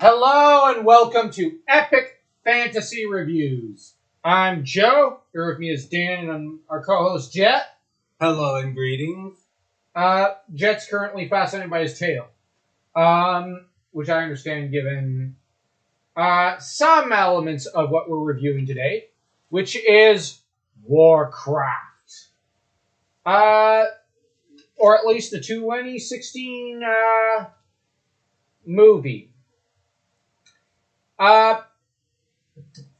Hello and welcome to Epic Fantasy Reviews. I'm Joe. Here with me is Dan and our co-host Jet. Hello and greetings. Jet's currently fascinated by his tail, which I understand given some elements of what we're reviewing today, which is Warcraft. Or at least the 2016 movie.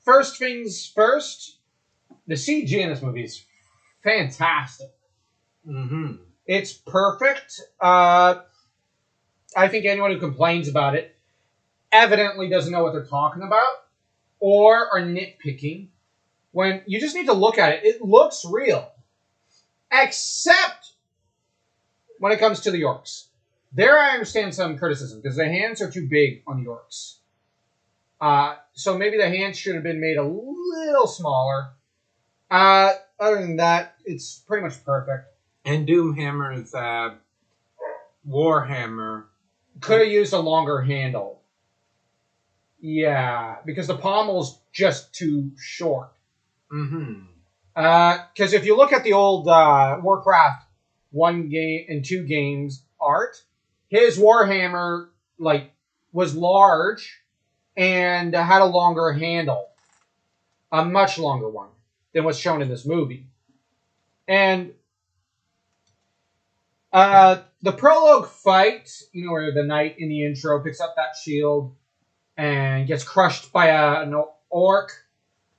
First things first, the CG in this movie is fantastic. Mm-hmm. It's perfect. I think anyone who complains about it evidently doesn't know what they're talking about or are nitpicking when you just need to look at it. It looks real. Except when it comes to the orcs. There I understand some criticism because the hands are too big on the orcs. So maybe the hands should have been made a little smaller. Other than that, it's pretty much perfect. And Doomhammer's Warhammer Could have used a longer handle. Yeah, because the pommel's just too short. Mm-hmm. Because if you look at the old Warcraft 1 game and 2 games art, his Warhammer was large and had a longer handle, a much longer one than what's shown in this movie. And the prologue fight, where the knight in the intro picks up that shield and gets crushed by an orc,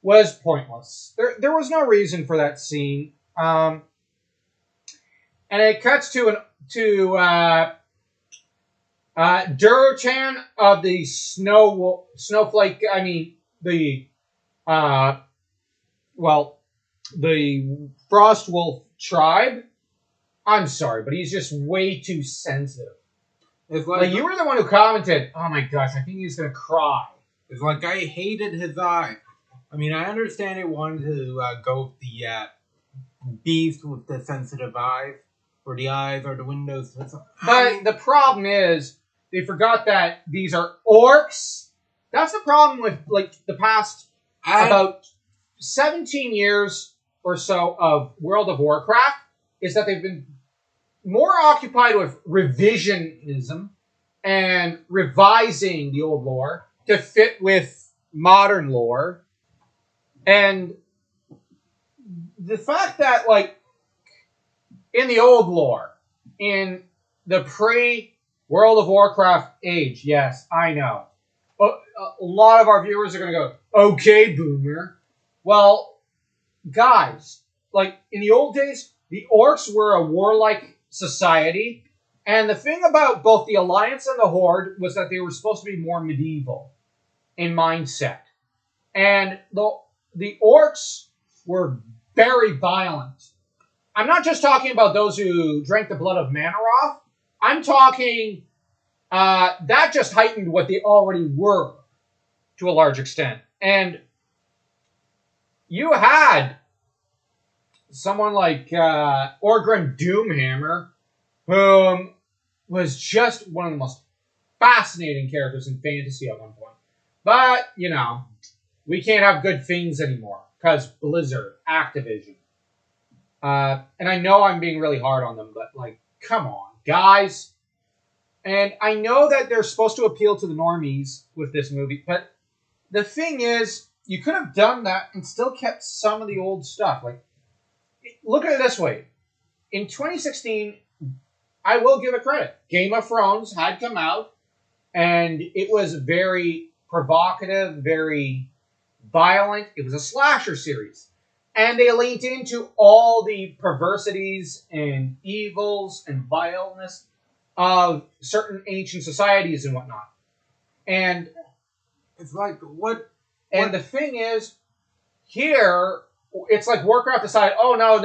was pointless. There was no reason for that scene. And it cuts to Durotan of the snowflake. I mean the Frost Wolf tribe. I'm sorry, but he's just way too sensitive. It's like you were the one who commented, "Oh my gosh, I think he's gonna cry." It's like I hated his eye. I mean, I understand he wanted to go with the beast with the sensitive eyes, or the eyes are the windows. But the problem is they forgot that these are orcs. That's the problem with the past about 17 years or so of World of Warcraft is that they've been more occupied with revisionism and revising the old lore to fit with modern lore. And the fact that, in the old lore, in the pre-World of Warcraft age, yes, I know. A lot of our viewers are going to go, okay, boomer. Well, guys, in the old days, the orcs were a warlike society, and the thing about both the Alliance and the Horde was that they were supposed to be more medieval in mindset. And the orcs were very violent. I'm not just talking about those who drank the blood of Manaroth. I'm talking that just heightened what they already were to a large extent. And you had someone like Orgrim Doomhammer, whom was just one of the most fascinating characters in fantasy at one point. But, we can't have good things anymore because Blizzard, Activision. And I know I'm being really hard on them, but, come on, guys. And I know that they're supposed to appeal to the normies with this movie, but the thing is, you could have done that and still kept some of the old stuff. Look at it this way. In 2016, I will give it credit. Game of Thrones had come out, and it was very provocative, very violent. It was a slasher series. And they leaned into all the perversities and evils and vileness of certain ancient societies and whatnot. And it's what? And the thing is, here, it's like Warcraft decided, oh, no,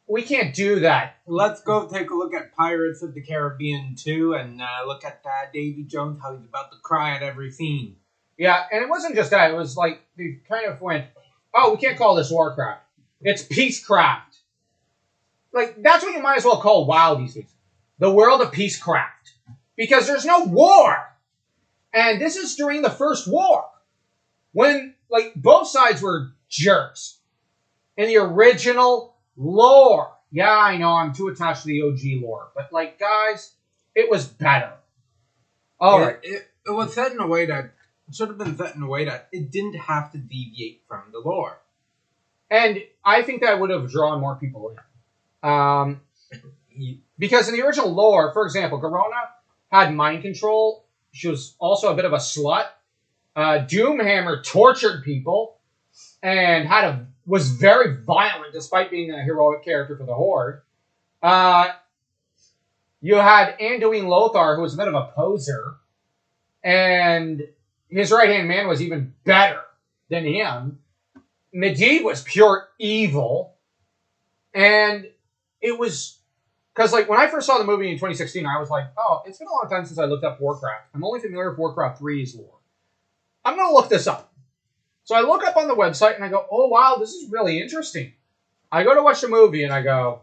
we can't do that. Let's go take a look at Pirates of the Caribbean 2 and look at Davy Jones, how he's about to cry at every scene. Yeah, and it wasn't just that. It was they kind of went, oh, we can't call this Warcraft. It's Peacecraft. That's what you might as well call WoW these days. The world of Peacecraft. Because there's no war. And this is during the First War, when like both sides were jerks in the original lore. Yeah, I know I'm too attached to the OG lore, but like, guys, it was better. All right. It was set in a way that it should have been set in a way that it didn't have to deviate from the lore. And I think that would have drawn more people in. Because in the original lore, for example, Garona had mind control. She was also a bit of a slut. Doomhammer tortured people and was very violent despite being a heroic character for the Horde. You had Anduin Lothar, who was a bit of a poser, and his right-hand man was even better than him. Medivh was pure evil, and it was... Because, like, when I first saw the movie in 2016, I was like, oh, it's been a long time since I looked up Warcraft. I'm only familiar with Warcraft 3's lore. I'm going to look this up. So I look up on the website, and I go, oh, wow, this is really interesting. I go to watch the movie, and I go,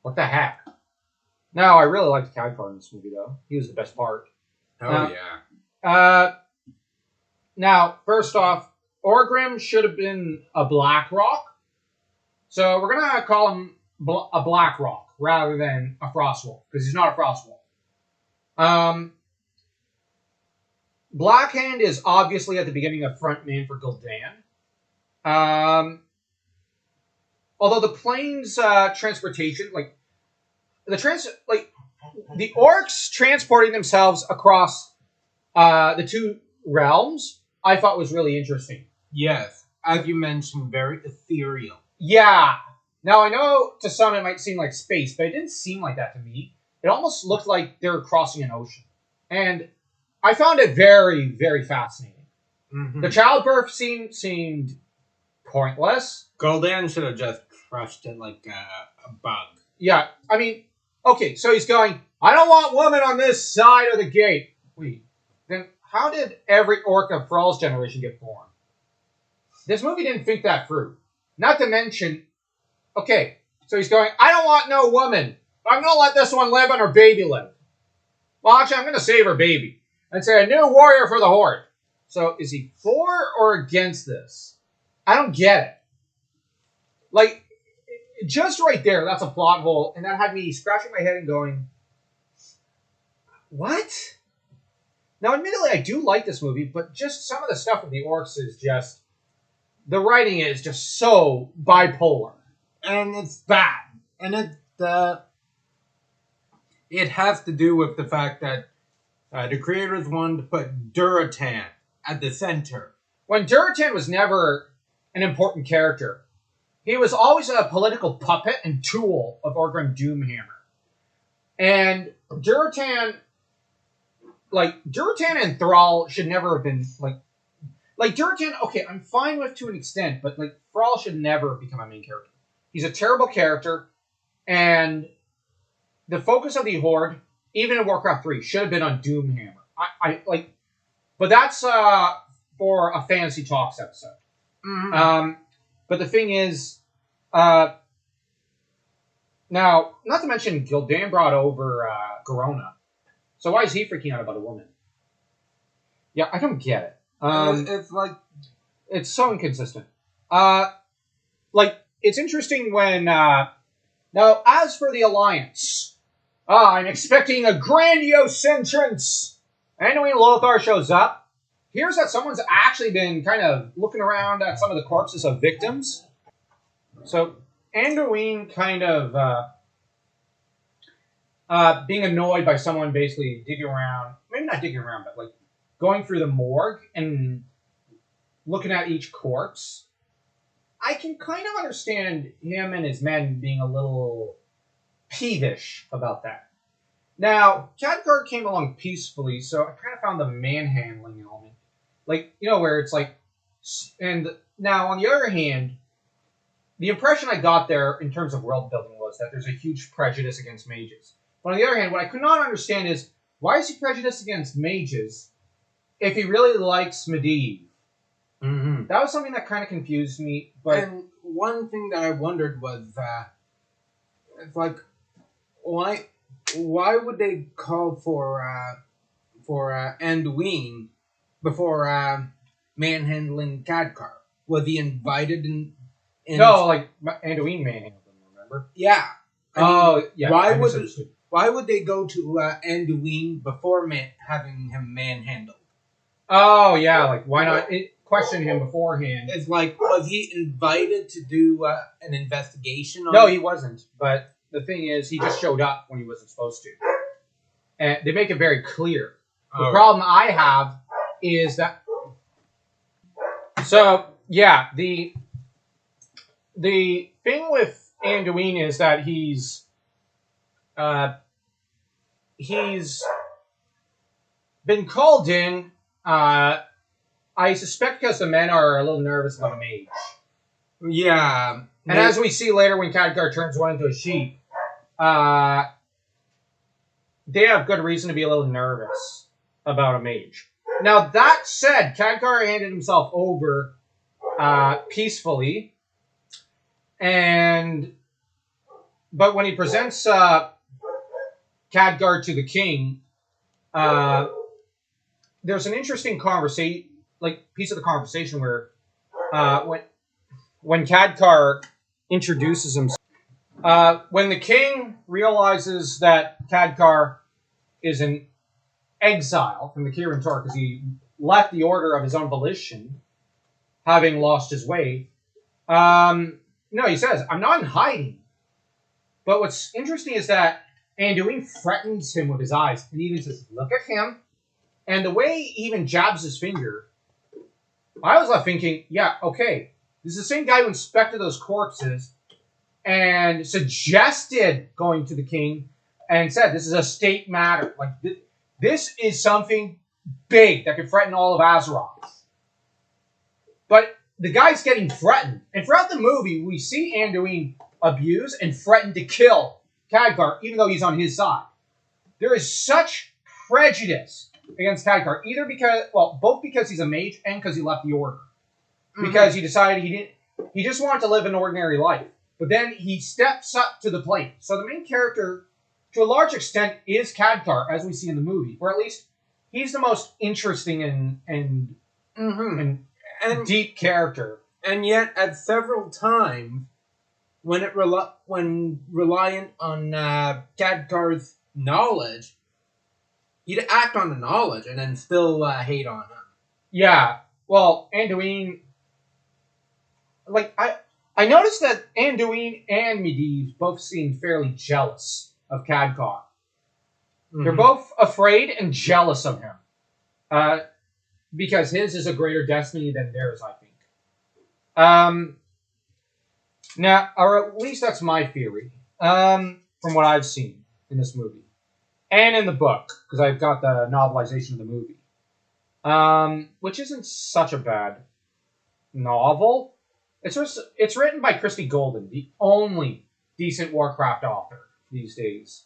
what the heck? Now, I really liked Khadgar in this movie, though. He was the best part. Yeah. Now, first off, Orgrim should have been a Blackrock. So we're going to call him a Blackrock rather than a Frostwolf, because he's not a Frostwolf. Blackhand is obviously at the beginning a frontman for Gul'dan. Although the planes transportation, the orcs transporting themselves across the two realms, I thought was really interesting. Yes, as you mentioned, very ethereal. Yeah. Now, I know to some it might seem like space, but it didn't seem like that to me. It almost looked like they were crossing an ocean. And I found it very, very fascinating. Mm-hmm. The childbirth scene seemed pointless. Gul'dan should have just crushed it like a bug. Yeah, I mean, okay, so he's going, I don't want women on this side of the gate. Wait, then how did every orc of Thrall's generation get born? This movie didn't think that through. Not to mention, okay, so he's going, I don't want no woman. But I'm going to let this one live and her baby live. Well, actually, I'm going to save her baby. And say, a new warrior for the Horde. So, is he for or against this? I don't get it. Like, just right there, that's a plot hole. And that had me scratching my head and going, what? Now, admittedly, I do like this movie, but just some of the stuff with the orcs is just... The writing is just so bipolar. And it's bad. And it has to do with the fact that the creators wanted to put Durotan at the center. When Durotan was never an important character, he was always a political puppet and tool of Orgrim Doomhammer. And Durotan and Thrall should never have been, like Durotan, okay, I'm fine with to an extent, but, like, Thrall should never become a main character. He's a terrible character, and the focus of the Horde, even in Warcraft 3, should have been on Doomhammer. But that's for a Fantasy Talks episode. Mm-hmm. But the thing is, now, not to mention Gul'dan brought over Garona. So why is he freaking out about a woman? Yeah, I don't get it. It's so inconsistent. It's interesting when, now, as for the Alliance, I'm expecting a grandiose entrance. Anduin Lothar shows up. Here's that someone's actually been kind of looking around at some of the corpses of victims. So, Anduin kind of, being annoyed by someone basically digging around, maybe not digging around, but, like, going through the morgue and looking at each corpse. I can kind of understand him and his men being a little peevish about that. Now, Khadgar came along peacefully, so I kind of found the manhandling element. Like, you know, where it's like... And now, on the other hand, the impression I got there in terms of world building was that there's a huge prejudice against mages. But on the other hand, what I could not understand is, why is he prejudiced against mages if he really likes Medivh? Mm-hmm. That was something that kind of confused me. But and one thing that I wondered was, it's like, why would they call for for Anduin before manhandling Khadgar? Was he invited in No, like Anduin manhandled him. Remember? Yeah. I mean, Yeah. why would they go to Anduin before having him manhandled? Oh yeah, like why not question him beforehand? It's like, was he invited to do an investigation? No, he wasn't. But the thing is, he just showed up when he wasn't supposed to, and they make it very clear. The problem I have is that. So yeah, the thing with Anduin is that he's been called in. I suspect because the men are a little nervous about a mage. Yeah. And as we see later when Khadgar turns one into a sheep, they have good reason to be a little nervous about a mage. Now, that said, Khadgar handed himself over peacefully. But when he presents Khadgar to the king, there's an interesting piece of the conversation where when Khadgar introduces himself, when the king realizes that Khadgar is in exile from the Kirin Tor because he left the order of his own volition, having lost his way, he says, I'm not in hiding. But what's interesting is that Anduin threatens him with his eyes and even says, look at him. And the way he even jabs his finger, I was left thinking, yeah, okay, this is the same guy who inspected those corpses and suggested going to the king and said, this is a state matter. Like, this is something big that could threaten all of Azeroth. But the guy's getting threatened. And throughout the movie, we see Anduin abuse and threaten to kill Khadgar, even though he's on his side. There is such prejudice against Khadgar, both because he's a mage and because he left the order. Mm-hmm. Because he decided he just wanted to live an ordinary life. But then he steps up to the plate. So the main character, to a large extent, is Khadgar, as we see in the movie. Or at least, he's the most interesting and deep character. And yet, at several times, when reliant on Khadgar's knowledge, he'd act on the knowledge and then still hate on him. Yeah. Well, Anduin... I noticed that Anduin and Medivh both seem fairly jealous of Khadgar. Mm-hmm. They're both afraid and jealous of him. Because his is a greater destiny than theirs, I think. Now, or at least that's my theory, from what I've seen in this movie. And in the book, because I've got the novelization of the movie. Which isn't such a bad novel. It's written by Christie Golden, the only decent Warcraft author these days.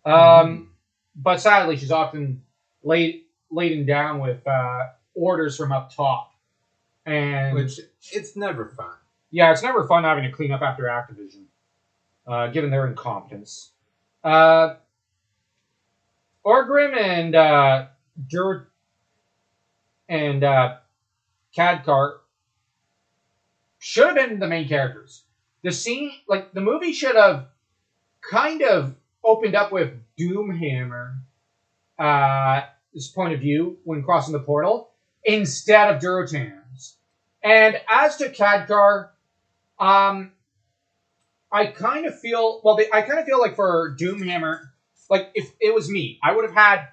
But sadly, she's often laden down with orders from up top. Which, it's never fun. Yeah, it's never fun having to clean up after Activision, given their incompetence. Orgrim and Khadgar should have been the main characters. The movie should have kind of opened up with Doomhammer's point of view when crossing the portal instead of Durotan's. And as to Khadgar, I kind of feel like for Doomhammer, like if it was me, I would have had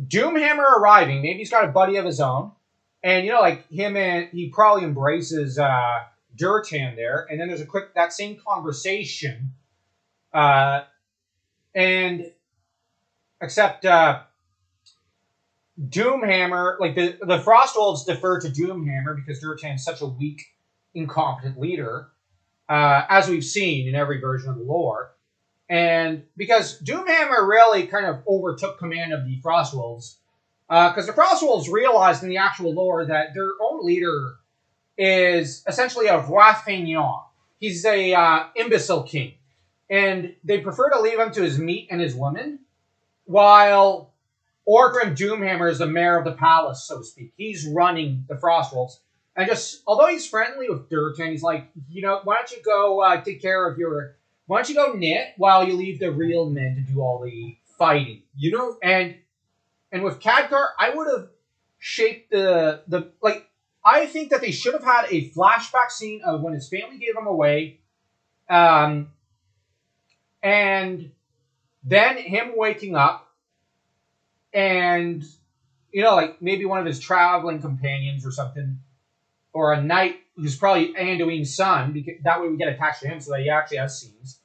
Doomhammer arriving. Maybe he's got a buddy of his own, and he probably embraces Durotan there, and then there's that same conversation, except Doomhammer, like the Frostwolves defer to Doomhammer because Durotan is such a weak, incompetent leader, as we've seen in every version of the lore. And because Doomhammer really kind of overtook command of the Frostwolves, because the Frostwolves realized in the actual lore that their own leader is essentially a roi fainéant. He's a imbecile king. And they prefer to leave him to his meat and his women, while Orgrim Doomhammer is the mayor of the palace, so to speak. He's running the Frostwolves. And just, although he's friendly with Durtan, he's like, why don't you go take care of why don't you go knit while you leave the real men to do all the fighting? And with Khadgar, I would have shaped I think that they should have had a flashback scene of when his family gave him away, and then him waking up, and maybe one of his traveling companions or something, or a knight who's probably Anduin's son, because that way we get attached to him so that he actually has scenes.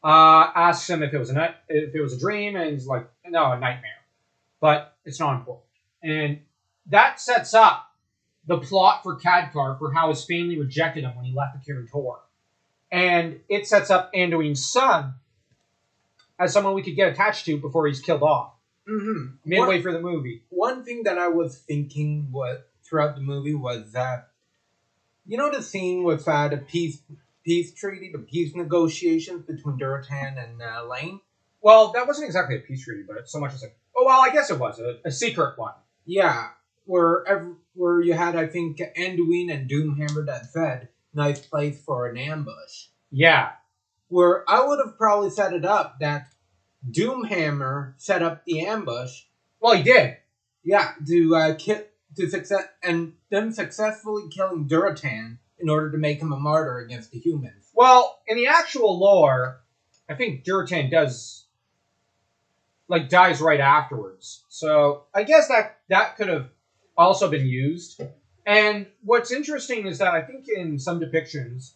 Asks him if it was a dream, and he's like, no, a nightmare. But it's not important. And that sets up the plot for Khadgar for how his family rejected him when he left the Kirin Tor. And it sets up Anduin's son as someone we could get attached to before he's killed off. Mm-hmm. Midway through the movie. One thing that I was thinking throughout the movie was that, the scene with the peace treaty, the peace negotiations between Duratan and Lane? Well, that wasn't exactly a peace treaty, but so much as I guess it was a secret one. Yeah, where you had, I think, Anduin and Doomhammer that said, nice place for an ambush. Yeah. Where I would have probably set it up that Doomhammer set up the ambush. Well, he did. Yeah, and them successfully killing Duratan in order to make him a martyr against the humans. Well, in the actual lore, I think Duratan dies right afterwards. So I guess that could have also been used. And what's interesting is that I think in some depictions,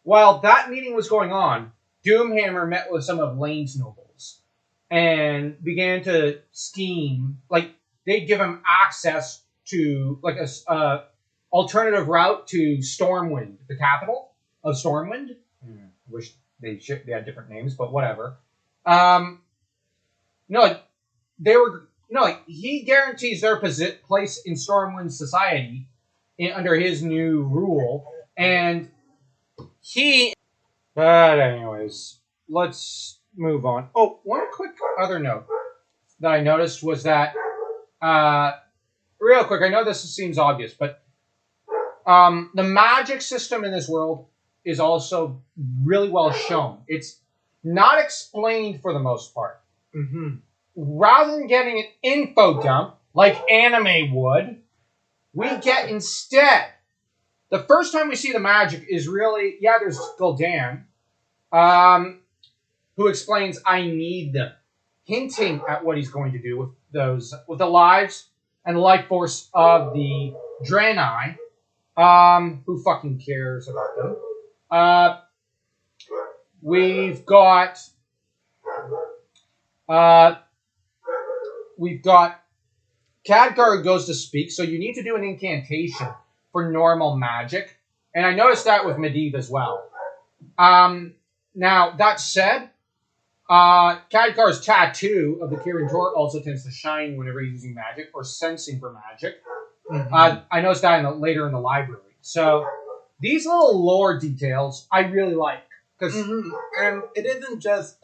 while that meeting was going on, Doomhammer met with some of Lane's nobles and began to scheme. They'd give him access to a alternative route to Stormwind, the capital of Stormwind. Wish they had different names, but whatever. He guarantees their place in Stormwind society under his new rule, and But anyways, let's move on. Oh, one quick other note that I noticed was that, real quick, I know this seems obvious, but the magic system in this world is also really well shown. It's not explained for the most part. Mm-hmm. Rather than getting an info dump like anime would, we get instead, the first time we see the magic is really, there's Gul'dan, who explains, I need them, hinting at what he's going to do with the lives and the life force of the Draenei. Who fucking cares about them? We've got Khadgar goes to speak, so you need to do an incantation for normal magic. And I noticed that with Medivh as well. Now, that said, Khadgar's tattoo of the Kirin Tor also tends to shine whenever he's using magic or sensing for magic. Mm-hmm. I noticed that later in the library. So, these little lore details I really like. Mm-hmm. And it isn't just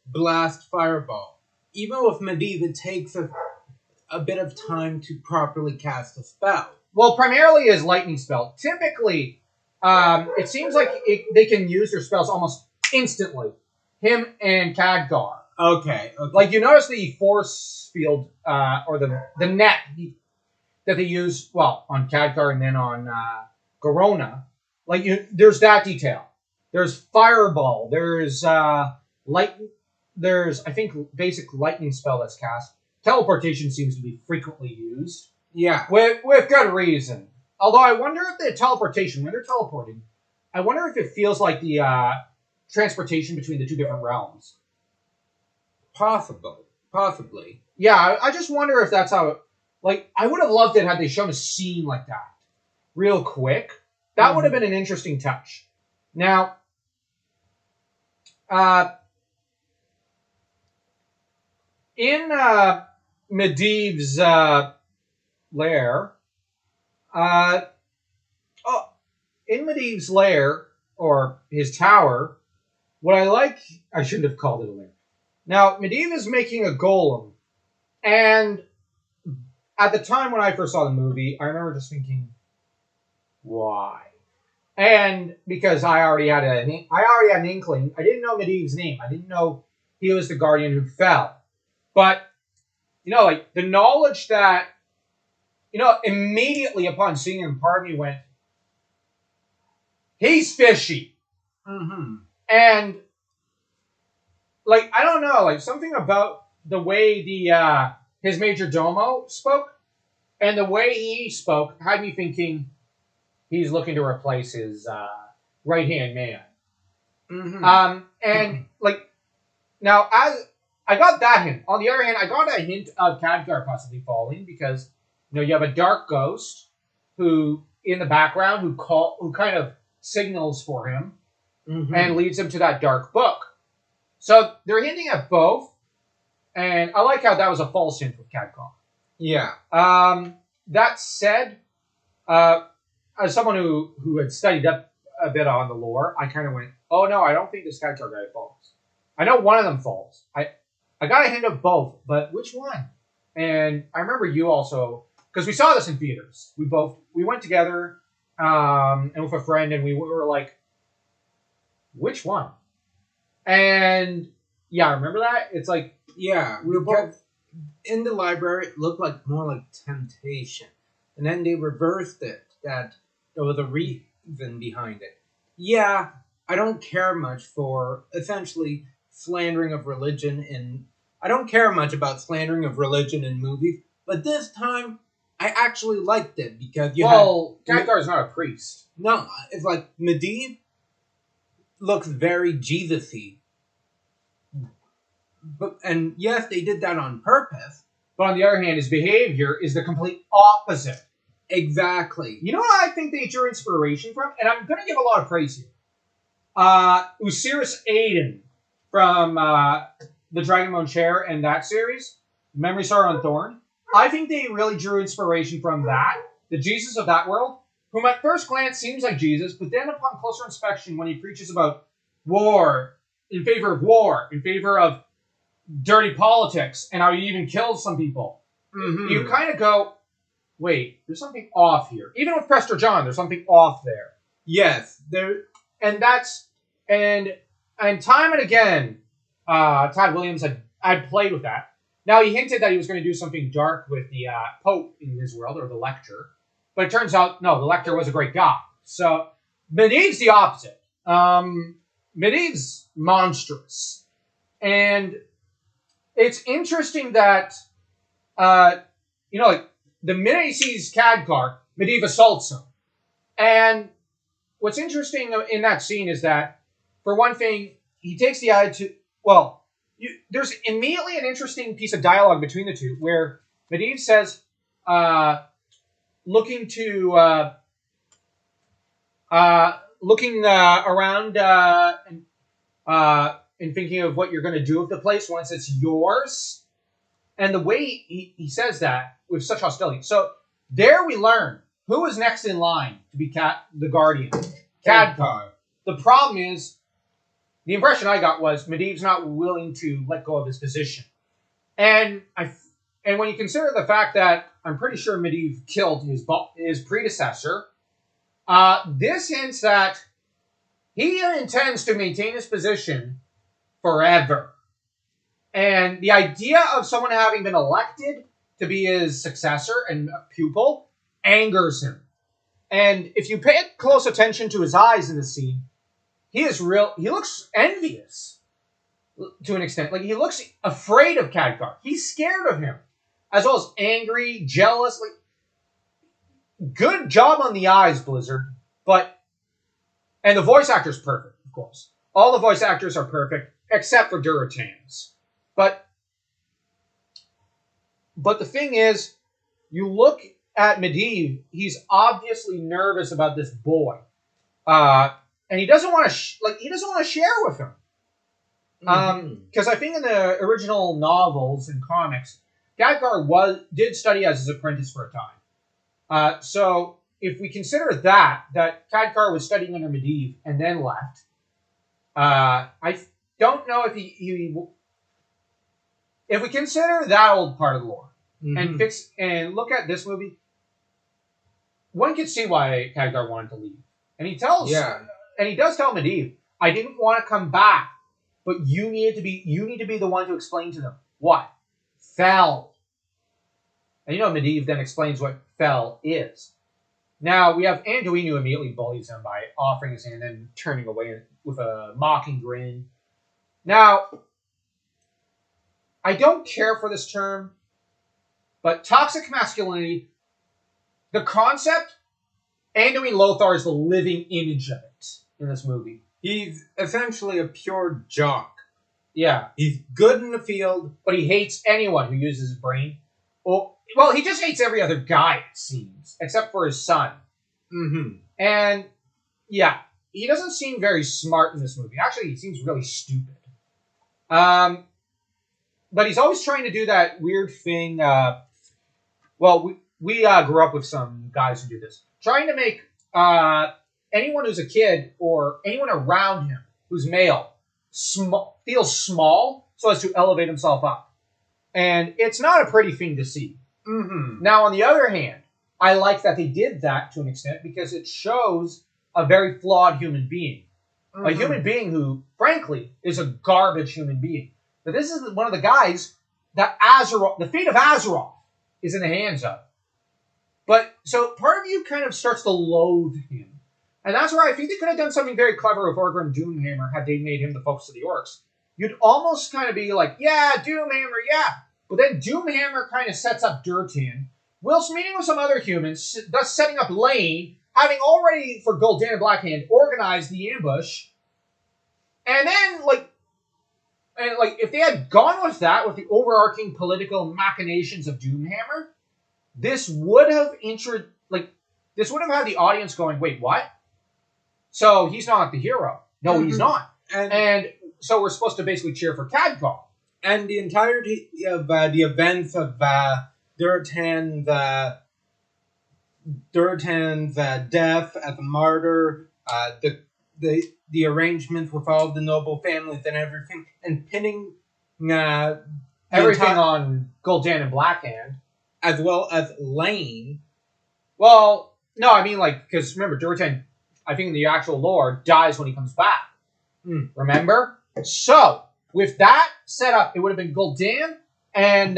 blast fireball. Even with Medivh, it takes a bit of time to properly cast a spell. Well, primarily his lightning spell. Typically, it seems like they can use their spells almost instantly. Him and Khadgar. Okay. You notice the force field, or the net that they use, on Khadgar and then on Garona. There's that detail. There's fireball. There's There's, I think, basic lightning spell that's cast. Teleportation seems to be frequently used. Yeah. With good reason. Although I wonder if the teleportation, when they're teleporting, I wonder if it feels like the transportation between the two different realms. Possibly. Yeah, I just wonder if that's how it... I would have loved it had they shown a scene like that. Real quick. That would have been an interesting touch. Now, in Medivh's lair, or his tower, what I shouldn't have called it a lair. Now, Medivh is making a golem, and at the time when I first saw the movie, I remember just thinking, why? And because I already had an inkling. I didn't know Medivh's name. I didn't know he was the guardian who fell. But like the knowledge that immediately upon seeing him, part of me went, he's fishy. Mm-hmm. And like I don't know, like something about the way the his major domo spoke and the way he spoke had me thinking he's looking to replace his right hand man. Mm-hmm. And like now, as I got that hint. On the other hand, I got a hint of Khadgar possibly falling because you have a dark ghost who in the background who kind of signals for him and leads him to that dark book. So they're hinting at both, and I like how that was a false hint with Khadgar. Yeah. That said, as someone who had studied up a bit on the lore, I kind of went, oh no, I don't think this Khadgar guy falls. I know one of them falls. I got a hint of both, but which one? And I remember you also, because we saw this in theaters. We went together and with a friend, and we were like, which one? And yeah, I remember that. It's like, yeah, we were both in the library. It looked like more like temptation, and then they reversed it. That there was a reason behind it. Yeah, I don't care much for essentially slandering of religion in. I don't care much about slandering of religion in movies, but this time I actually liked it because Khadgar is not a priest. No, it's like Medivh looks very Jesus-y. And yes, they did that on purpose. But on the other hand, his behavior is the complete opposite. Exactly. You know what I think they drew inspiration from? And I'm going to give a lot of praise here. Osiris Aiden from the Dragonbone Chair and that series, Memory Star on Thorn. I think they really drew inspiration from that, the Jesus of that world, whom at first glance seems like Jesus, but then upon closer inspection, when he preaches about war, in favor of dirty politics, and how he even kills some people, you kind of go, wait, there's something off here. Even with Prester John, there's something off there. Yes, and time and again, Todd Williams had played with that. Now, he hinted that he was going to do something dark with the Pope in his world, or the Lector. But it turns out, no, the Lector was a great guy. So, Medivh's the opposite. Medivh's monstrous. And it's interesting that, like, the minute he sees Khadgar, Medivh assaults him. And what's interesting in that scene is that, for one thing, he takes the attitude... Well, there's immediately an interesting piece of dialogue between the two, where Medivh says, looking around and thinking of what you're going to do with the place once it's yours. And the way he says that with such hostility. So there we learn who is next in line to be the Guardian. Khadgar. The problem is, the impression I got was Medivh's not willing to let go of his position. And when you consider the fact that I'm pretty sure Medivh killed his predecessor, this hints that he intends to maintain his position forever. And the idea of someone having been elected to be his successor and pupil angers him. And if you pay close attention to his eyes in the scene, he looks envious to an extent. Like, he looks afraid of Khadgar. He's scared of him. As well as angry, jealous. Like, good job on the eyes, Blizzard. And the voice actor's perfect, of course. All the voice actors are perfect, except for Durotan's. But the thing is, you look at Medivh, he's obviously nervous about this boy. And he doesn't want to share with him. Because I think in the original novels and comics, Khadgar did study as his apprentice for a time. So if we consider that Khadgar was studying under Medivh and then left, I don't know if if we consider that old part of the lore, and look at this movie, one could see why Khadgar wanted to leave. And he tells, and he does tell Medivh, I didn't want to come back, but you need to be the one to explain to them what Fel. And Medivh then explains what Fel is. Now we have Anduin, who immediately bullies him by offering his hand and turning away with a mocking grin. Now, I don't care for this term, but toxic masculinity, the concept, Anduin Lothar is the living image of it in this movie. He's essentially a pure jock. Yeah. He's good in the field, but he hates anyone who uses his brain. Well, he just hates every other guy, it seems, except for his son. Mm-hmm. And, yeah, he doesn't seem very smart in this movie. Actually, he seems really stupid. But he's always trying to do that weird thing. We grew up with some guys who do this. Trying to make anyone who's a kid or anyone around him who's male feel small so as to elevate himself up. And it's not a pretty thing to see. Mm-hmm. Now, on the other hand, I like that they did that to an extent because it shows a very flawed human being. Mm-hmm. A human being who, frankly, is a garbage human being. But this is one of the guys that the fate of Azeroth is in the hands of. But, so part of you kind of starts to loathe him. And that's where I think they could have done something very clever with Orgrim Doomhammer had they made him the focus of the orcs. You'd almost kind of be like, yeah, Doomhammer, yeah. But then Doomhammer kind of sets up Durtan, whilst meeting with some other humans, thus setting up Lane, having already, for Gul'dan and Blackhand, organized the ambush. And then, if they had gone with that, with the overarching political machinations of Doomhammer, this would have had the audience going, wait, what? So he's not the hero. No, he's not. And so we're supposed to basically cheer for Khadgar. And the entirety of the events of Durtan's death as a martyr, the arrangements with all the noble families and everything, and pinning everything on Gul'dan and Blackhand. As well as Lane. Well, no, I mean, because remember, Durtan, I think in the actual lore, dies when he comes back. Remember? So, with that set up, it would have been Gul'dan and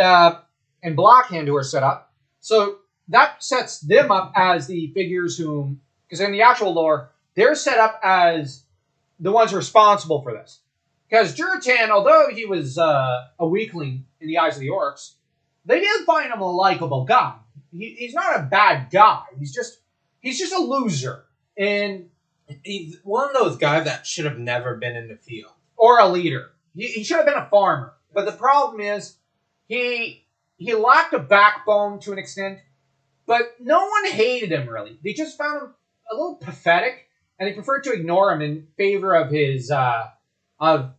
Blackhand who are set up. So, that sets them up as the figures whom, because in the actual lore, they're set up as the ones responsible for this. Because Durtan, although he was a weakling in the eyes of the orcs, they did find him a likable guy. He's not a bad guy. He's just a loser. And he's one of those guys that should have never been in the field. Or a leader. He should have been a farmer. But the problem is, he lacked a backbone to an extent, but no one hated him, really. They just found him a little pathetic, and they preferred to ignore him in favor of his, of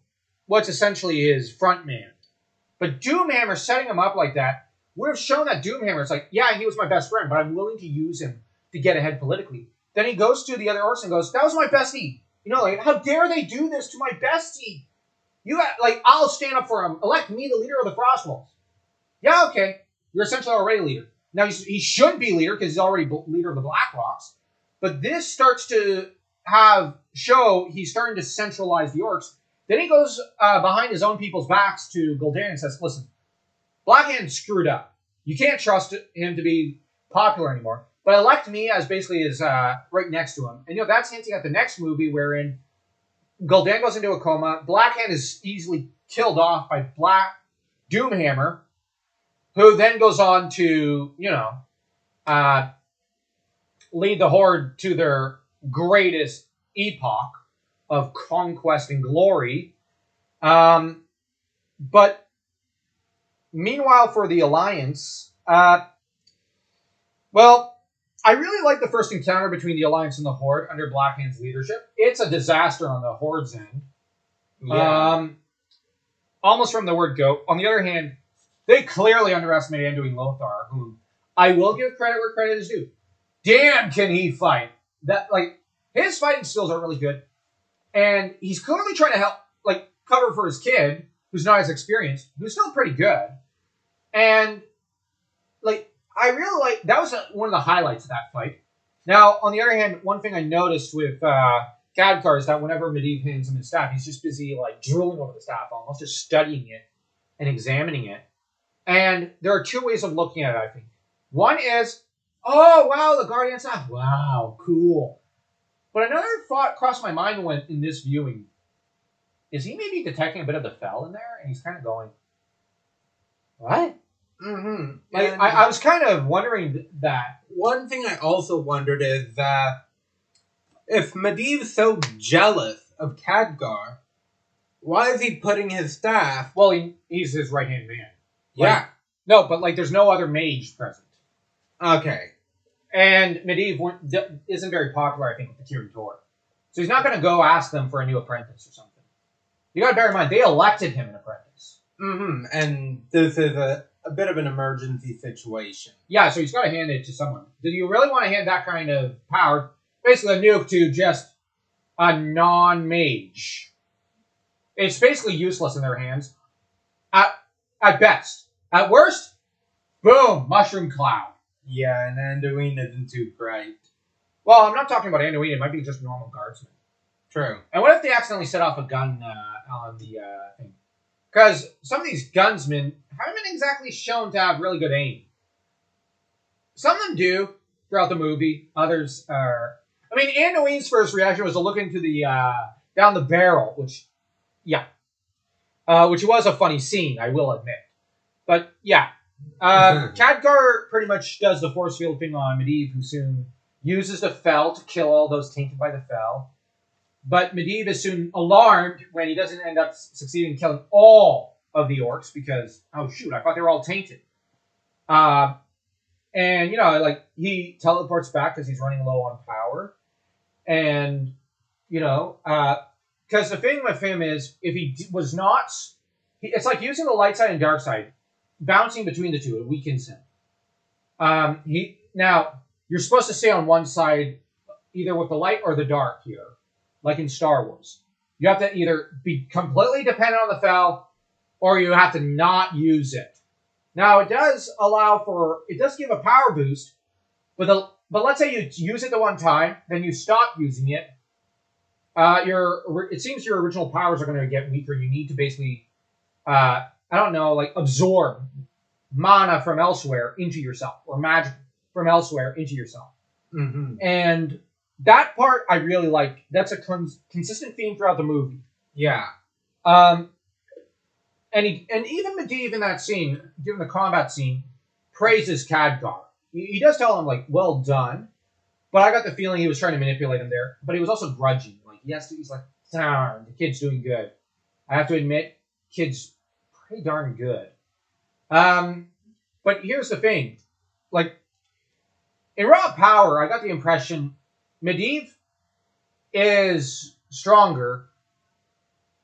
what's essentially his front man. But Doomhammer setting him up like that would have shown that Doomhammer, it's like, yeah, he was my best friend, but I'm willing to use him to get ahead politically. Then he goes to the other orcs and goes, that was my bestie. How dare they do this to my bestie? I'll stand up for him. Elect me the leader of the Frostwolves. Yeah, okay. You're essentially already leader. Now, he should be leader because he's already leader of the Blackrocks. But this starts to show he's starting to centralize the orcs. Then he goes behind his own people's backs to Gul'dan and says, listen, Blackhand screwed up. You can't trust him to be popular anymore. But elect me as basically his right next to him. And that's hinting at the next movie wherein Gul'dan goes into a coma. Blackhand is easily killed off by Doomhammer, who then goes on to, lead the Horde to their greatest epoch of conquest and glory. But meanwhile, for the Alliance, I really like the first encounter between the Alliance and the Horde under Blackhand's leadership. It's a disaster on the Horde's end. Yeah. Almost from the word go. On the other hand, they clearly underestimated Anduin Lothar, who I will give credit where credit is due. Damn, can he fight? His fighting skills are really good. And he's clearly trying to help, cover for his kid, who's not as experienced, who's still pretty good. And I really like that was one of the highlights of that fight. Now, on the other hand, one thing I noticed with Khadgar is that whenever Medivh hands him his staff, he's just busy like drooling over the staff, almost just studying it and examining it. And there are two ways of looking at it, I think. One is, oh wow, the Guardian staff, wow, cool. But another thought crossed my mind when in this viewing is he maybe detecting a bit of the fel in there, and he's kind of going, what? Mm-hmm. Like, I was kind of wondering that. One thing I also wondered is if Medivh's so jealous of Khadgar, why is he putting his staff? Well, he's his right-hand man. Yeah. No, but like there's no other mage present. Okay. And Medivh isn't very popular, I think, with the Kirin Tor. So he's not going to go ask them for a new apprentice or something. You got to bear in mind, they elected him an apprentice. Mm-hmm. And this is a bit of an emergency situation. Yeah, so he's got to hand it to someone. Do you really want to hand that kind of power, basically a nuke, to just a non-mage? It's basically useless in their hands. At best. At worst, boom, mushroom cloud. Yeah, and Anduin isn't too bright. Well, I'm not talking about Anduin. It might be just normal guardsmen. True. And what if they accidentally set off a gun on the thing? Because some of these gunsmen haven't been exactly shown to have really good aim. Some of them do throughout the movie. Others are... I mean, Anduin's first reaction was to look into the down the barrel, which was a funny scene, I will admit. But, yeah. Khadgar pretty much does the force field thing on Medivh, who soon uses the fel to kill all those tainted by the fel. But Medivh is soon alarmed when he doesn't end up succeeding in killing all of the orcs because, oh shoot, I thought they were all tainted. And, he teleports back because he's running low on power. And, because the thing with him is, if he was not... it's like using the light side and dark side. Bouncing between the two, it weakens him. Now, you're supposed to stay on one side, either with the light or the dark here, like in Star Wars. You have to either be completely dependent on the fel, or you have to not use it. Now, it does give a power boost, but let's say you use it the one time, then you stop using it. It seems your original powers are going to get weaker. You need to basically, absorb mana from elsewhere into yourself, or magic from elsewhere into yourself. Mm-hmm. And that part I really like. That's a consistent theme throughout the movie. Yeah. And even Medivh in that scene, given the combat scene, praises Khadgar. He does tell him, like, well done. But I got the feeling he was trying to manipulate him there. But he was also grudging. Like, he's like, darn, the kid's doing good. I have to admit, kid's pretty darn good. But here's the thing. Like, in raw power, I got the impression Medivh is stronger,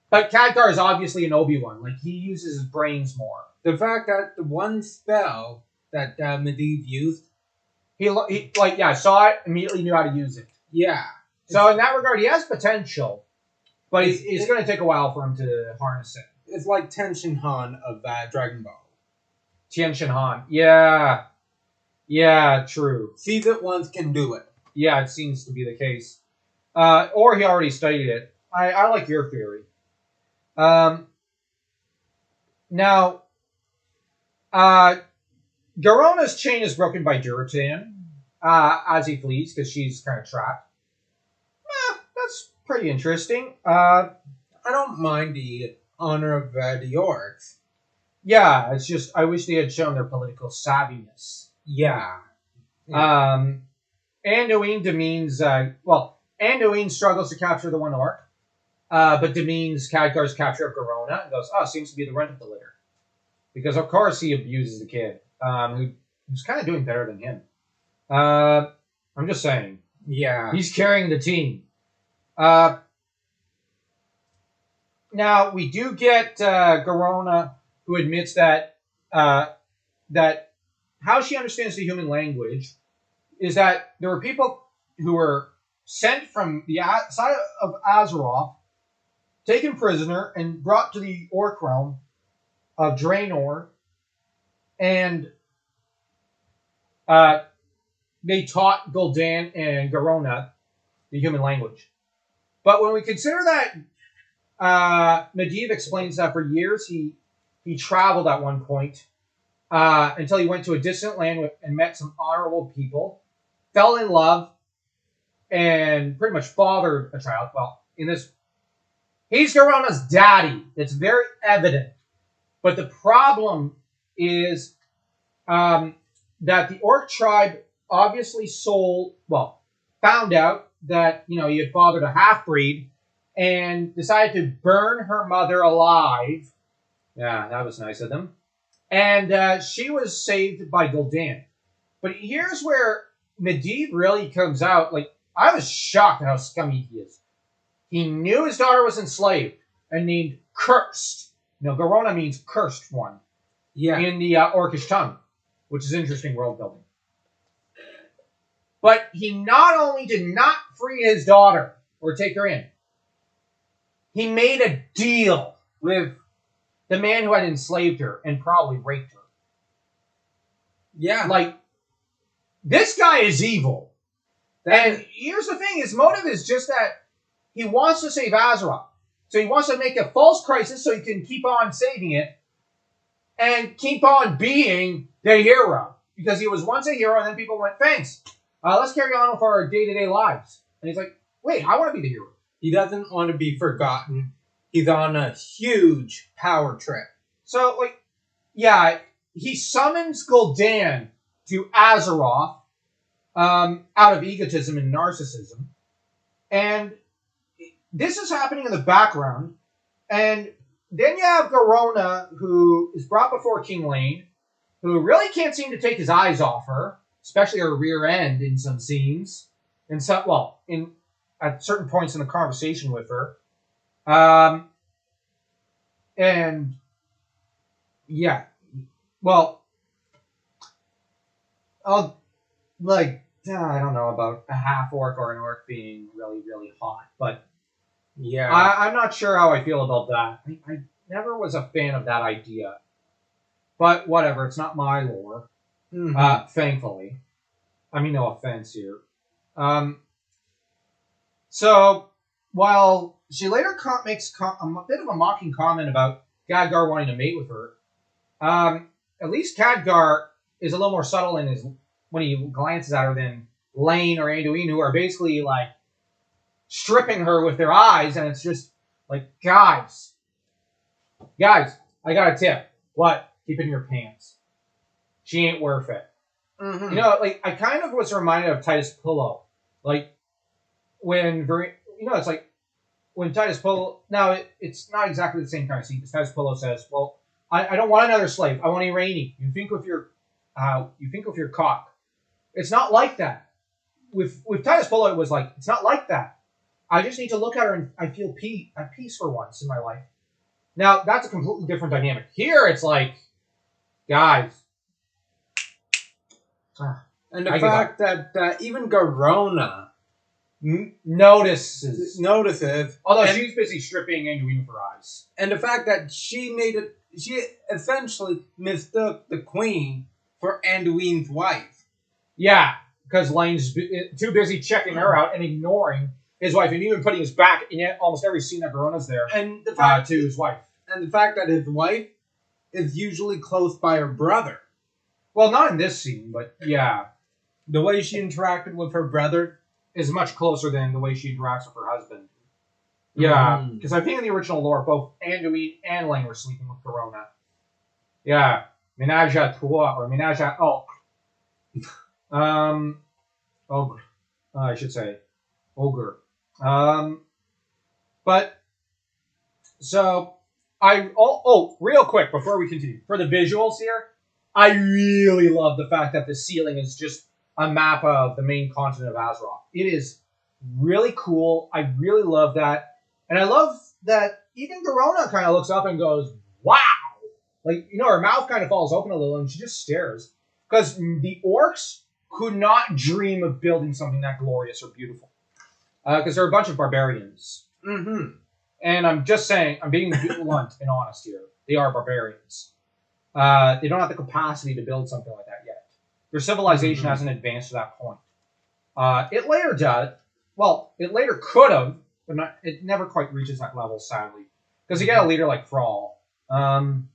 but Khadgar is obviously an Obi-Wan. Like, he uses his brains more. The fact that the one spell that Medivh used, He saw it, immediately knew how to use it. Yeah. So in that regard, he has potential, but it's going to take a while for him to harness it. It's like Ten Shin Han of Dragon Ball. Tien Shin Han. Yeah. Yeah, true. Sees it once, can do it. Yeah, it seems to be the case. Or he already studied it. I like your theory. Now, Garona's chain is broken by Duratan as he flees because she's kind of trapped. That's pretty interesting. I don't mind the honor of the orcs. Yeah, it's just I wish they had shown their political savviness. Yeah. Anduin demeans... Anduin struggles to capture the one orc, but demeans Khadgar's capture of Garona and goes, seems to be the runt of the litter. Because, of course, he abuses the kid, who's kind of doing better than him. I'm just saying. Yeah. He's carrying the team. Now, we do get Garona, who admits that how she understands the human language is that there were people who were sent from the side of Azeroth, taken prisoner, and brought to the Orc realm of Draenor, and they taught Gul'dan and Garona the human language. But when we consider that Medivh explains that for years he traveled at one point until he went to a distant land and met some honorable people, fell in love, and pretty much fathered a child. Well, in this, he's Garona's daddy. It's very evident. But the problem is that the Orc tribe obviously found out that, he had fathered a half-breed and decided to burn her mother alive. Yeah, that was nice of them. And she was saved by Gul'dan. But here's where Medivh really comes out. Like, I was shocked at how scummy he is. He knew his daughter was enslaved and named Cursed. Garona means cursed one. Yeah. In the Orcish tongue, which is interesting world building. But he not only did not free his daughter or take her in, he made a deal with the man who had enslaved her and probably raped her. Yeah. Like, this guy is evil. And here's the thing, his motive is just that he wants to save Azeroth. So he wants to make a false crisis so he can keep on saving it and keep on being the hero. Because he was once a hero and then people went, thanks. Let's carry on with our day-to-day lives. And he's like, wait, I want to be the hero. He doesn't want to be forgotten. He's on a huge power trip. So, he summons Gul'dan to Azeroth out of egotism and narcissism. And this is happening in the background. And then you have Garona, who is brought before King Lane, who really can't seem to take his eyes off her, especially her rear end in some scenes. At certain points in the conversation with her. I don't know about a half orc or an orc being really, really hot, but yeah, I'm not sure how I feel about that. I never was a fan of that idea, but whatever. It's not my lore, thankfully. I mean, no offense here. So while she later makes a bit of a mocking comment about Khadgar wanting to mate with her, at least Khadgar is a little more subtle in when he glances at her than Lane or Anduin, who are basically like stripping her with their eyes, and it's just like, guys, I got a tip. What? Keep it in your pants. She ain't worth it. Mm-hmm. I kind of was reminded of Titus Pillow, when it's like when Titus Pillow. Now it's not exactly the same kind of scene because Titus Pillow says, "Well, I don't want another slave. I want Irene. You think with your cock." It's not like that. With Titus Pillow, it was like, it's not like that. I just need to look at her and I feel at peace for once in my life. Now that's a completely different dynamic. Here it's like, guys. And the fact that even Garona notices, although she's busy stripping Anduin for eyes, and the fact that she essentially mistook the queen for Anduin's wife. Yeah, because Lane's too busy checking her out and ignoring his wife, and even putting his back in almost every scene that Garona's there, and the fact to his wife, and the fact that his wife is usually close by her brother. Well, not in this scene, but yeah. The way she interacted with her brother is much closer than the way she interacts with her husband. Yeah, because I think in the original lore, both Anduin and Lane were sleeping with Garona. Yeah, ménage à trois, or ménage à ogre. I should say ogre. But so real quick before we continue, for the visuals here, I really love the fact that the ceiling is just a map of the main continent of Azeroth. It is really cool. I really love that. And I love that even Garona kind of looks up and goes, wow! Her mouth kind of falls open a little and she just stares. Because the orcs could not dream of building something that glorious or beautiful. Because they're a bunch of barbarians. Mm-hmm. And I'm just saying, I'm being blunt and honest here. They are barbarians. They don't have the capacity to build something like that yet. Their civilization hasn't advanced to that point. It later does. Well, it later could have, but it never quite reaches that level, sadly. Because you get a leader like Thrall. And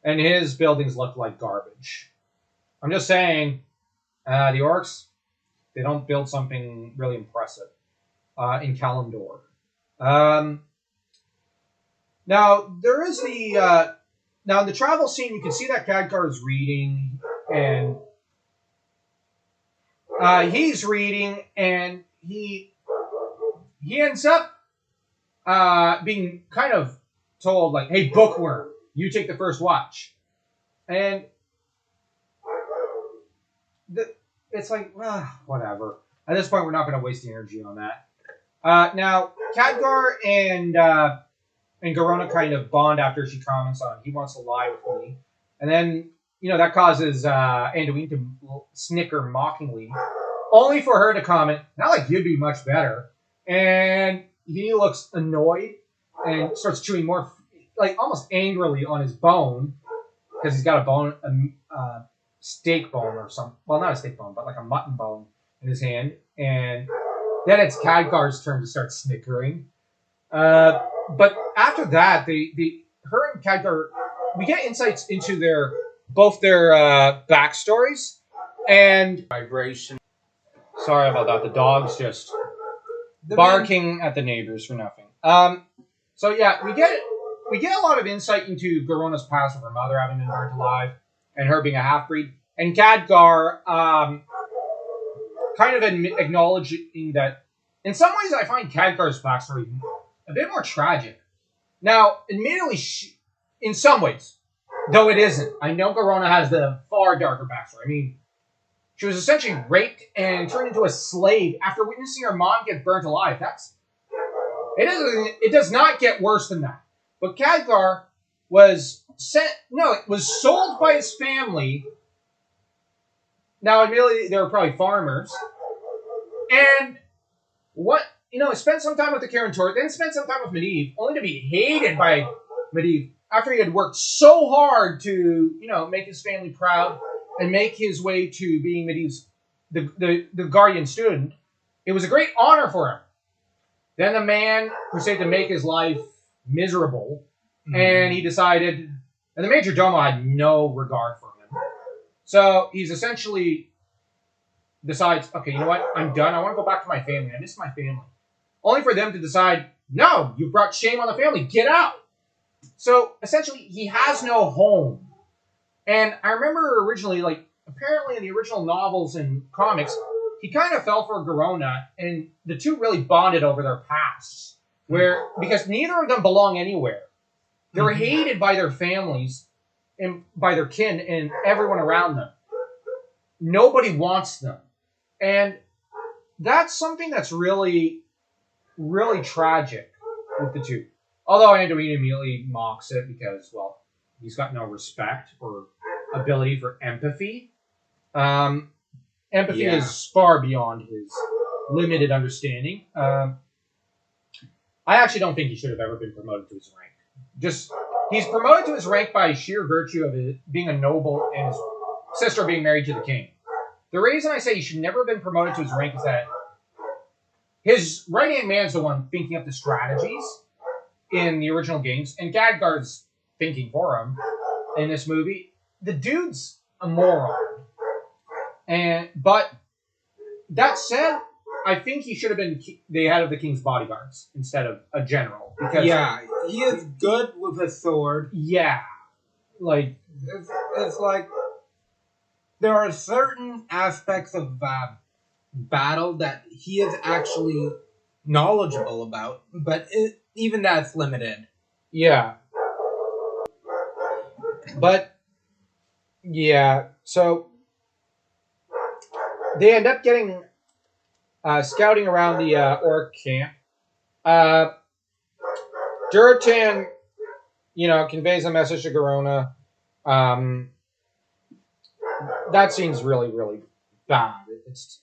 his buildings look like garbage. I'm just saying, the orcs, they don't build something really impressive in Kalimdor. Now, there is the... now, in the travel scene, you can see that Khadgar is reading, and he's reading, and he ends up being kind of told, like, hey, bookworm, you take the first watch. And it's like, whatever. At this point, we're not going to waste the energy on that. Now, Khadgar and Garona kind of bond after she comments on, he wants to lie with me. And then, that causes Anduin to snicker mockingly, only for her to comment, not like you'd be much better. And he looks annoyed and starts chewing more, like almost angrily on his bone, because he's got a bone, a steak bone or something. Well, not a steak bone, but like a mutton bone in his hand. And then it's Khadgar's turn to start snickering. But after that, her and Khadgar, we get insights into both their backstories and vibration. Sorry about that. The dog's just barking at the neighbors for nothing. So yeah, we get a lot of insight into Garona's past with her mother having been burnt alive and her being a half-breed, and Khadgar kind of acknowledging that in some ways I find Khadgar's backstory a bit more tragic. Now, admittedly, in some ways, though it isn't. I know Garona has the far darker backstory. I mean, she was essentially raped and turned into a slave after witnessing her mom get burnt alive. It does not get worse than that. But Khadgar was sold by his family. Now, admittedly, they were probably farmers. And spent some time with the Karen Tor, then spent some time with Medivh, only to be hated by Medivh after he had worked so hard to, make his family proud and make his way to being Medivh's the guardian student. It was a great honor for him. Then the man proceeded to make his life miserable, and he decided, and the Major Domo had no regard for him. So he's essentially decides, okay, you know what? I'm done. I want to go back to my family. I miss my family. Only for them to decide, no, you brought shame on the family. Get out. So essentially, he has no home. And I remember originally, apparently in the original novels and comics, he kind of fell for Garona, and the two really bonded over their pasts. Because neither of them belong anywhere. They're hated by their families and by their kin and everyone around them. Nobody wants them. And that's something that's really, really tragic with the two. Although Anduin immediately mocks it because, well, he's got no respect or ability for empathy. Empathy is far beyond his limited understanding. I actually don't think he should have ever been promoted to his rank. He's promoted to his rank by sheer virtue of it being a noble and his sister being married to the king. The reason I say he should never have been promoted to his rank is that his right-hand man's the one thinking up the strategies in the original games, and Khadgar's thinking for him in this movie. The dude's a moron. But that said, I think he should have been the head of the king's bodyguards instead of a general. Because he is good with a sword. Yeah. It's like there are certain aspects of battle that he is actually knowledgeable about, but even that's limited. Yeah. But, yeah, so they end up getting scouting around the orc camp. Duratan, conveys a message to Garona. That scene's really, really bad. It's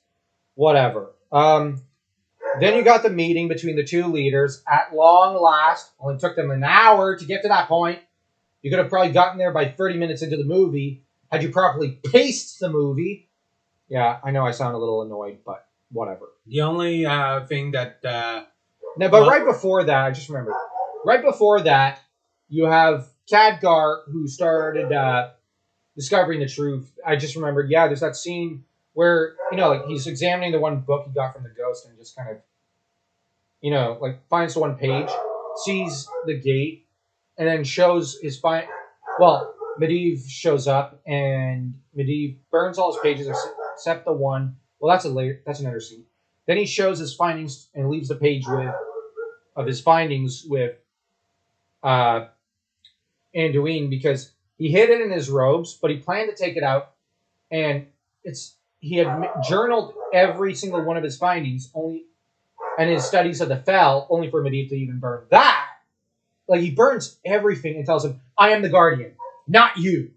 whatever. Then you got the meeting between the two leaders. At long last, only took them an hour to get to that point. You could have probably gotten there by 30 minutes into the movie had you properly paced the movie. Yeah, I know I sound a little annoyed, but whatever. The only thing that No, but right before that, I just remembered. Right before that, you have Khadgar, who started discovering the truth. I just remembered. Yeah, there's that scene where like he's examining the one book he got from the ghost, and just kind of like finds the one page, sees the gate, and then shows his fine. Well, Medivh shows up, and Medivh burns all his pages except the one. Well, that's another scene. Then he shows his findings and leaves the page of his findings with Anduin, because he hid it in his robes, but he planned to take it out, and he had journaled every single one of his findings and his studies of the Fel, only for Medivh to even burn that. Like, he burns everything and tells him, "I am the Guardian, not you."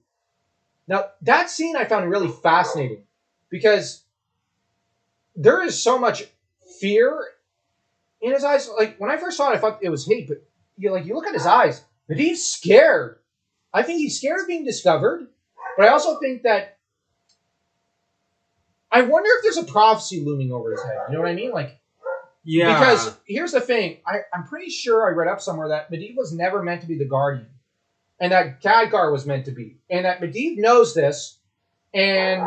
Now, that scene I found really fascinating, because there is so much fear in his eyes. Like, when I first saw it, I thought it was hate, but you look at his eyes, Medivh's scared. I think he's scared of being discovered, but I also think that I wonder if there's a prophecy looming over his head. You know what I mean? Like, yeah. Because here's the thing. I'm pretty sure I read up somewhere that Medivh was never meant to be the Guardian, and that Khadgar was meant to be, and that Medivh knows this and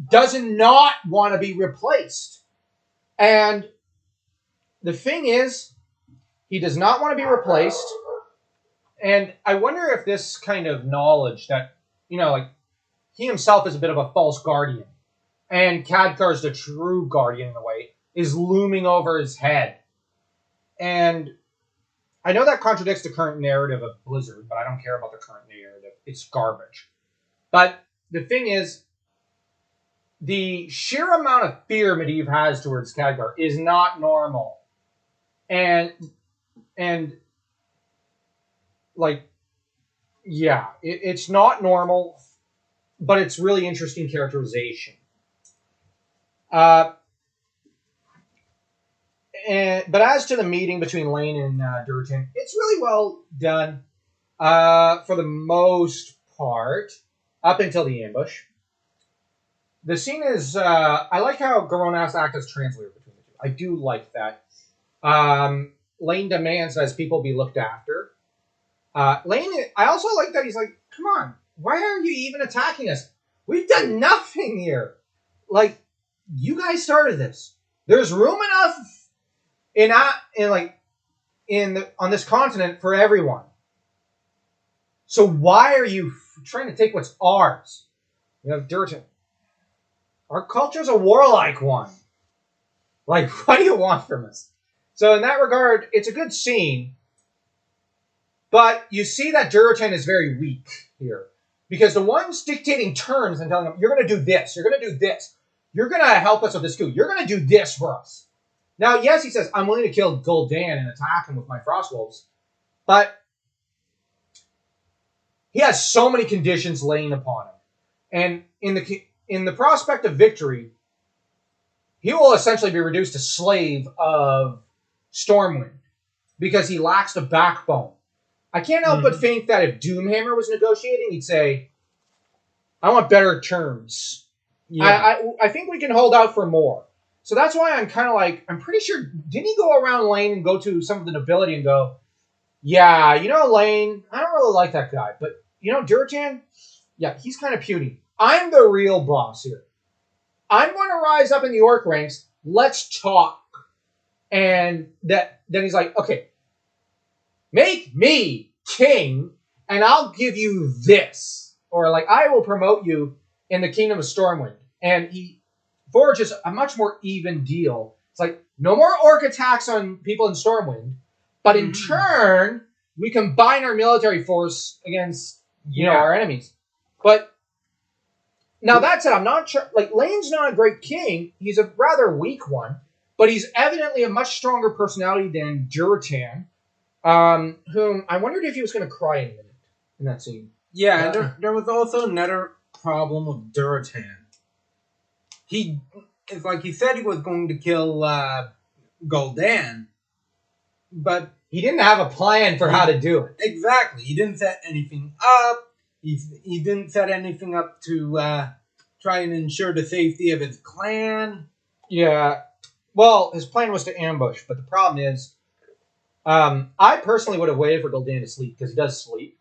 does not want to be replaced. And the thing is, he does not want to be replaced. And I wonder if this kind of knowledge that, like, he himself is a bit of a false guardian, and Khadgar is the true guardian in a way, is looming over his head. And I know that contradicts the current narrative of Blizzard, but I don't care about the current narrative. It's garbage. But the thing is, the sheer amount of fear Medivh has towards Khadgar is not normal. And like, yeah, it's not normal, but it's really interesting characterization. But as to the meeting between Lane and Durtan, it's really well done for the most part, up until the ambush. The scene is, I like how Garonas acts as translator between the two. I do like that. Lane demands that his people be looked after. Lane, I also like that he's like, come on, why are you even attacking us? We've done nothing here. Like, you guys started this. There's room enough on this continent for everyone. So why are you trying to take what's ours? You have Durtan. Our culture's a warlike one. Like, what do you want from us? So in that regard, it's a good scene. But you see that Durtan is very weak here. Because the ones dictating terms and telling him, you're going to do this, you're going to do this, you're going to help us with this coup, you're going to do this for us. Now, yes, he says, I'm willing to kill Gul'dan and attack him with my Frostwolves. But he has so many conditions laying upon him. And in the prospect of victory, he will essentially be reduced to slave of Stormwind, because he lacks the backbone. I can't help but think that if Doomhammer was negotiating, he'd say, I want better terms. Yeah. I think we can hold out for more. So that's why I'm kind of like, I'm pretty sure, didn't he go around Lane and go to some of the nobility and go, yeah, Lane, I don't really like that guy, but, Durtan, yeah, he's kind of puny. I'm the real boss here. I'm going to rise up in the orc ranks. Let's talk. And then he's like, okay, make me king, and I'll give you this. Or, like, I will promote you in the kingdom of Stormwind. And he forges a much more even deal. It's like, no more orc attacks on people in Stormwind, but in turn, we combine our military force against, our enemies. But now that said, I'm not sure, like, Lane's not a great king. He's a rather weak one, but he's evidently a much stronger personality than Durtan, whom I wondered if he was going to cry in a minute in that scene. Yeah, there was also another problem with Durtan. It's like he said he was going to kill Gul'dan, but he didn't have a plan for how to do it. Exactly. He didn't set anything up. He didn't set anything up to try and ensure the safety of his clan. Yeah. Well, his plan was to ambush, but the problem is, I personally would have waited for Gul'dan to sleep because he does sleep.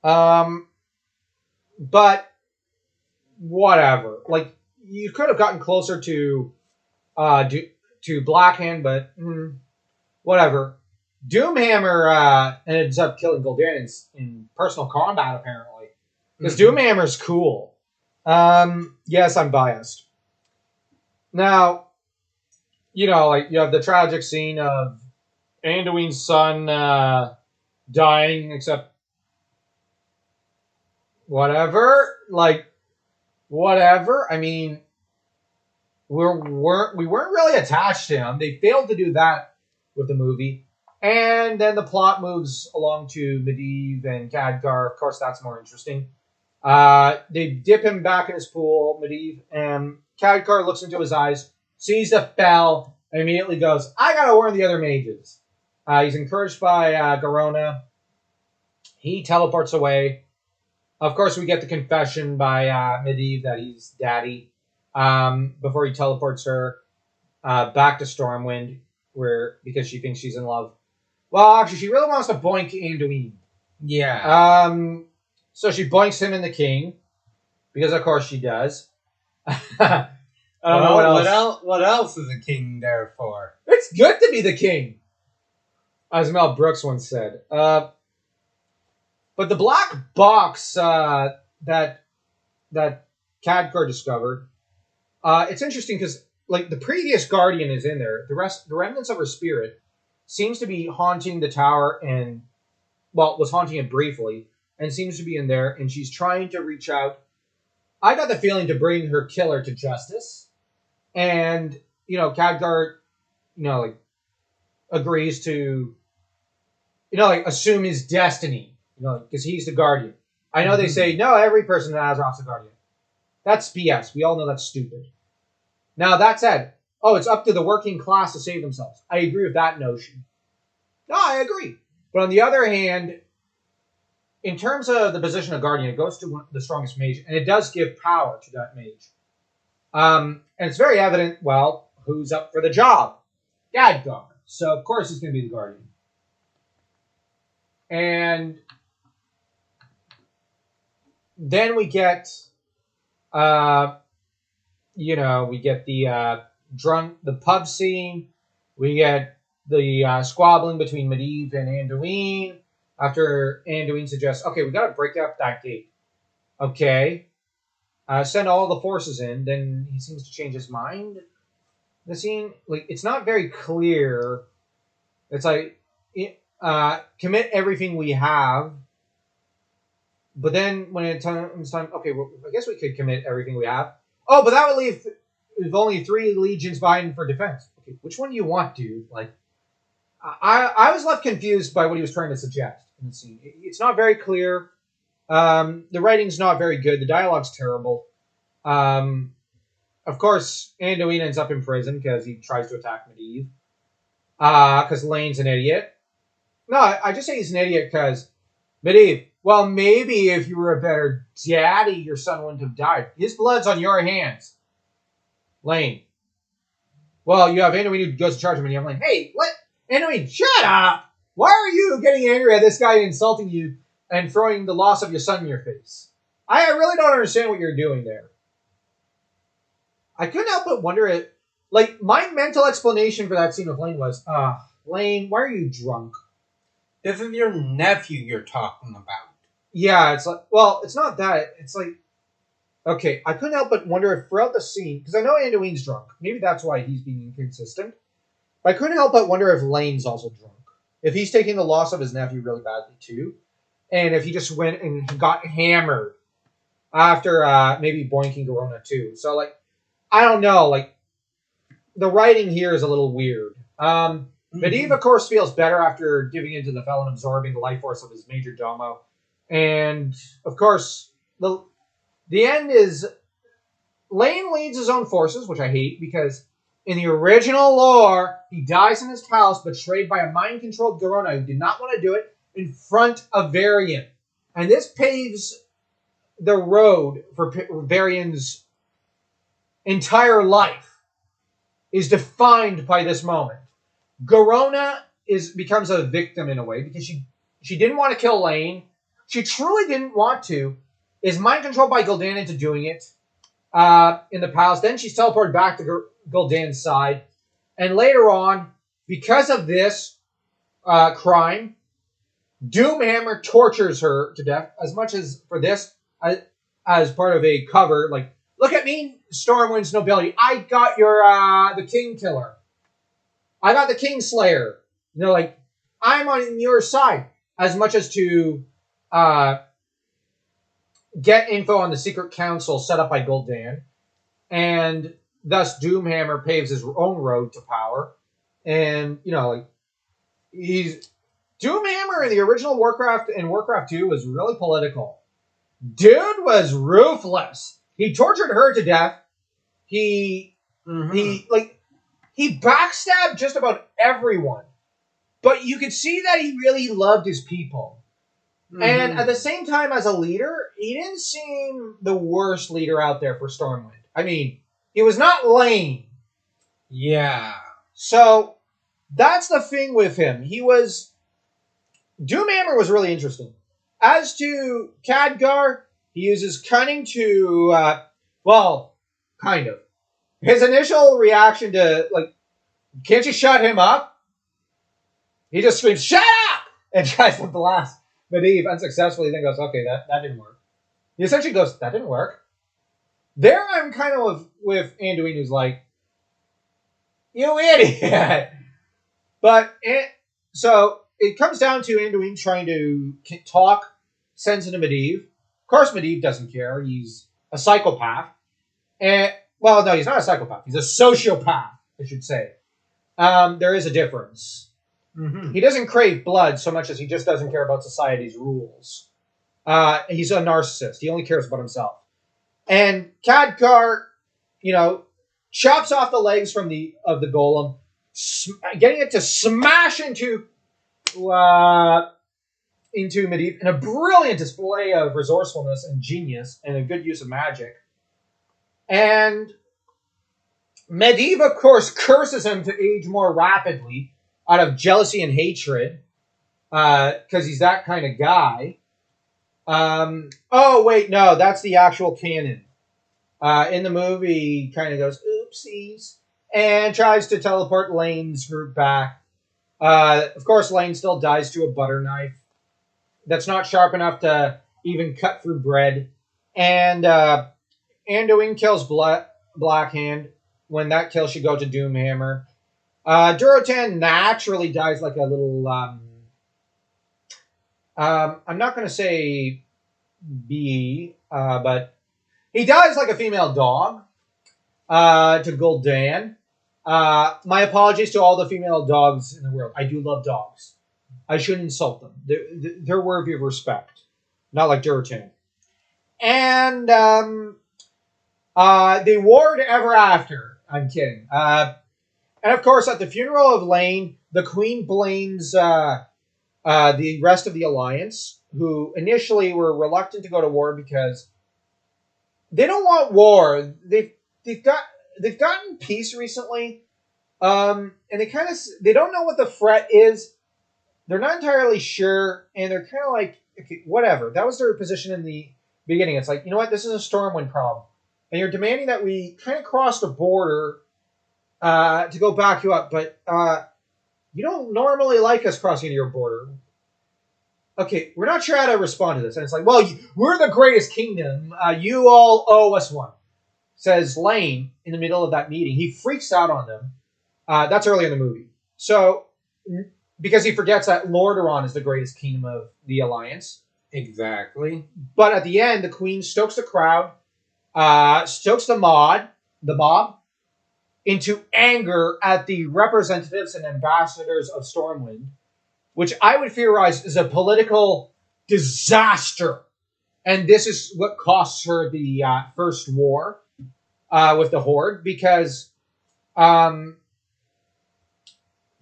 But whatever. Like you could have gotten closer to Blackhand, but whatever. Doomhammer ends up killing Gul'dan in personal combat apparently because Doomhammer's cool. Yes, I'm biased. Now, like you have the tragic scene of Anduin's son dying, except whatever. Whatever. I mean, we weren't really attached to him. They failed to do that with the movie. And then the plot moves along to Medivh and Khadgar. Of course, that's more interesting. They dip him back in his pool, Medivh, and Khadgar looks into his eyes, sees the spell, and immediately goes, I gotta warn the other mages. He's encouraged by Garona. He teleports away. Of course, we get the confession by Medivh that he's daddy before he teleports her back to Stormwind, because she thinks she's in love. Well, actually, she really wants to boink Anduin. Yeah. So she boinks him and the king, because of course she does. I don't know what else. What else is a king there for? It's good to be the king, as Mel Brooks once said. But the black box that Khadgar discovered, it's interesting because like the previous guardian is in there. The remnants of her spirit seems to be haunting the tower and, was haunting it briefly and seems to be in there, and she's trying to reach out. I got the feeling to bring her killer to justice, and Khadgar, agrees to, assume his destiny, because he's the guardian. I know they say no, every person in Azeroth's a guardian. That's BS. We all know that's stupid. Now that said, it's up to the working class to save themselves. I agree with that notion. No, I agree. But on the other hand, in terms of the position of guardian, it goes to the strongest mage, and it does give power to that mage. And it's very evident, who's up for the job? Khadgar. So, of course, he's going to be the guardian. And then we get, the pub scene. We get the squabbling between Medivh and Anduin. After Anduin suggests, okay, we got to break up that gate. Okay. Send all the forces in. Then he seems to change his mind. The scene, it's not very clear. It's commit everything we have. But then when it comes time, okay, I guess we could commit everything we have. Oh, but that would leave with only 3 legions behind for defense. Okay, which one do you want, dude? I was left confused by what he was trying to suggest in the scene. It's not very clear. The writing's not very good. The dialogue's terrible. Of course, Anduin ends up in prison because he tries to attack Medivh. Because Lane's an idiot. No, I just say he's an idiot because Medivh, maybe if you were a better daddy, your son wouldn't have died. His blood's on your hands. Lane. Well, you have Anduin who goes to charge him, and you have Lane. Hey, what? Anduin, shut up! Why are you getting angry at this guy insulting you and throwing the loss of your son in your face? I really don't understand what you're doing there. I couldn't help but wonder my mental explanation for that scene with Lane was, Lane, why are you drunk? This is your nephew you're talking about. Yeah, it's it's not that. It's okay, I couldn't help but wonder if throughout the scene, because I know Anduin's drunk. Maybe that's why he's being inconsistent. But I couldn't help but wonder if Lane's also drunk. If he's taking the loss of his nephew really badly too. And if he just went and got hammered after maybe boinking Garona too. So, I don't know. The writing here is a little weird. Medivh, of course, feels better after giving into the felon absorbing the life force of his major domo. And, of course, the end is Lane leads his own forces, which I hate, because in the original lore, he dies in his palace, betrayed by a mind-controlled Garona who did not want to do it in front of Varian. And this paves the road for Varian's entire life is defined by this moment. Garona becomes a victim in a way because she didn't want to kill Lane. She truly didn't want to. Is mind controlled by Gul'dan into doing it in the past. Then she's teleported back to Gul'dan's side. And later on, because of this crime, Doomhammer tortures her to death as much as for this as part of a cover. Like, look at me, Stormwind's nobility. I got your the King Killer. I got the King Slayer. You know, like, I'm on your side. As much as to get info on the secret council set up by Gul'dan. And thus Doomhammer paves his own road to power. And, you know, like, Doomhammer in the original Warcraft and Warcraft 2 was really political. Dude was ruthless. He tortured her to death. He backstabbed just about everyone. But you could see that he really loved his people. Mm-hmm. And at the same time, as a leader, he didn't seem the worst leader out there for Stormwind. I mean, he was not lame. Yeah. So, that's the thing with him. Doomhammer was really interesting. As to Khadgar, he uses cunning to, kind of. His initial reaction to, like, can't you shut him up? He just screams, shut up! And tries to blast Medivh unsuccessfully, then goes, okay, that didn't work. He essentially goes, that didn't work. There I'm kind of with Anduin, who's like, you idiot! But, so, it comes down to Anduin trying to talk sense into Medivh. Of course, Medivh doesn't care. He's a psychopath. Well, no, he's not a psychopath. He's a sociopath, I should say. There is a difference. Mm-hmm. He doesn't crave blood so much as he just doesn't care about society's rules. He's a narcissist. He only cares about himself. And Khadgar, you know, chops off the legs of the golem, getting it to smash into Medivh in a brilliant display of resourcefulness and genius and a good use of magic. And Medivh, of course, curses him to age more rapidly out of jealousy and hatred because he's that kind of guy. Oh, wait, no, that's the actual canon. In the movie, he kind of goes, oopsies, and tries to teleport Lane's group back. Of course, Lane still dies to a butter knife that's not sharp enough to even cut through bread. And Anduin kills Blackhand. When that kill should go to Doomhammer. Durotan naturally dies like a little... I'm not going to say bee, but he dies like a female dog to Gul'dan. My apologies to all the female dogs in the world. I do love dogs. I shouldn't insult them. They're worthy of respect. Not like Durotan. And they warred ever after. I'm kidding. And of course, at the funeral of Lane, the Queen blames the rest of the Alliance, who initially were reluctant to go to war because they don't want war. They've gotten peace recently, and they don't know what the threat is. They're not entirely sure, and they're kind of like, okay, whatever. That was their position in the beginning. It's like, you know what, this is a Stormwind problem, and you're demanding that we kind of cross the border to go back you up, but you don't normally like us crossing into your border. Okay, we're not sure how to respond to this. And it's like, well, we're the greatest kingdom. You all owe us one, says Lane in the middle of that meeting. He freaks out on them. That's early in the movie. So, because he forgets that Lordaeron is the greatest kingdom of the Alliance. Exactly. But at the end, the Queen stokes the crowd, stokes the mob, into anger at the representatives and ambassadors of Stormwind, which I would theorize is a political disaster. And this is what costs her the first war with the Horde, because from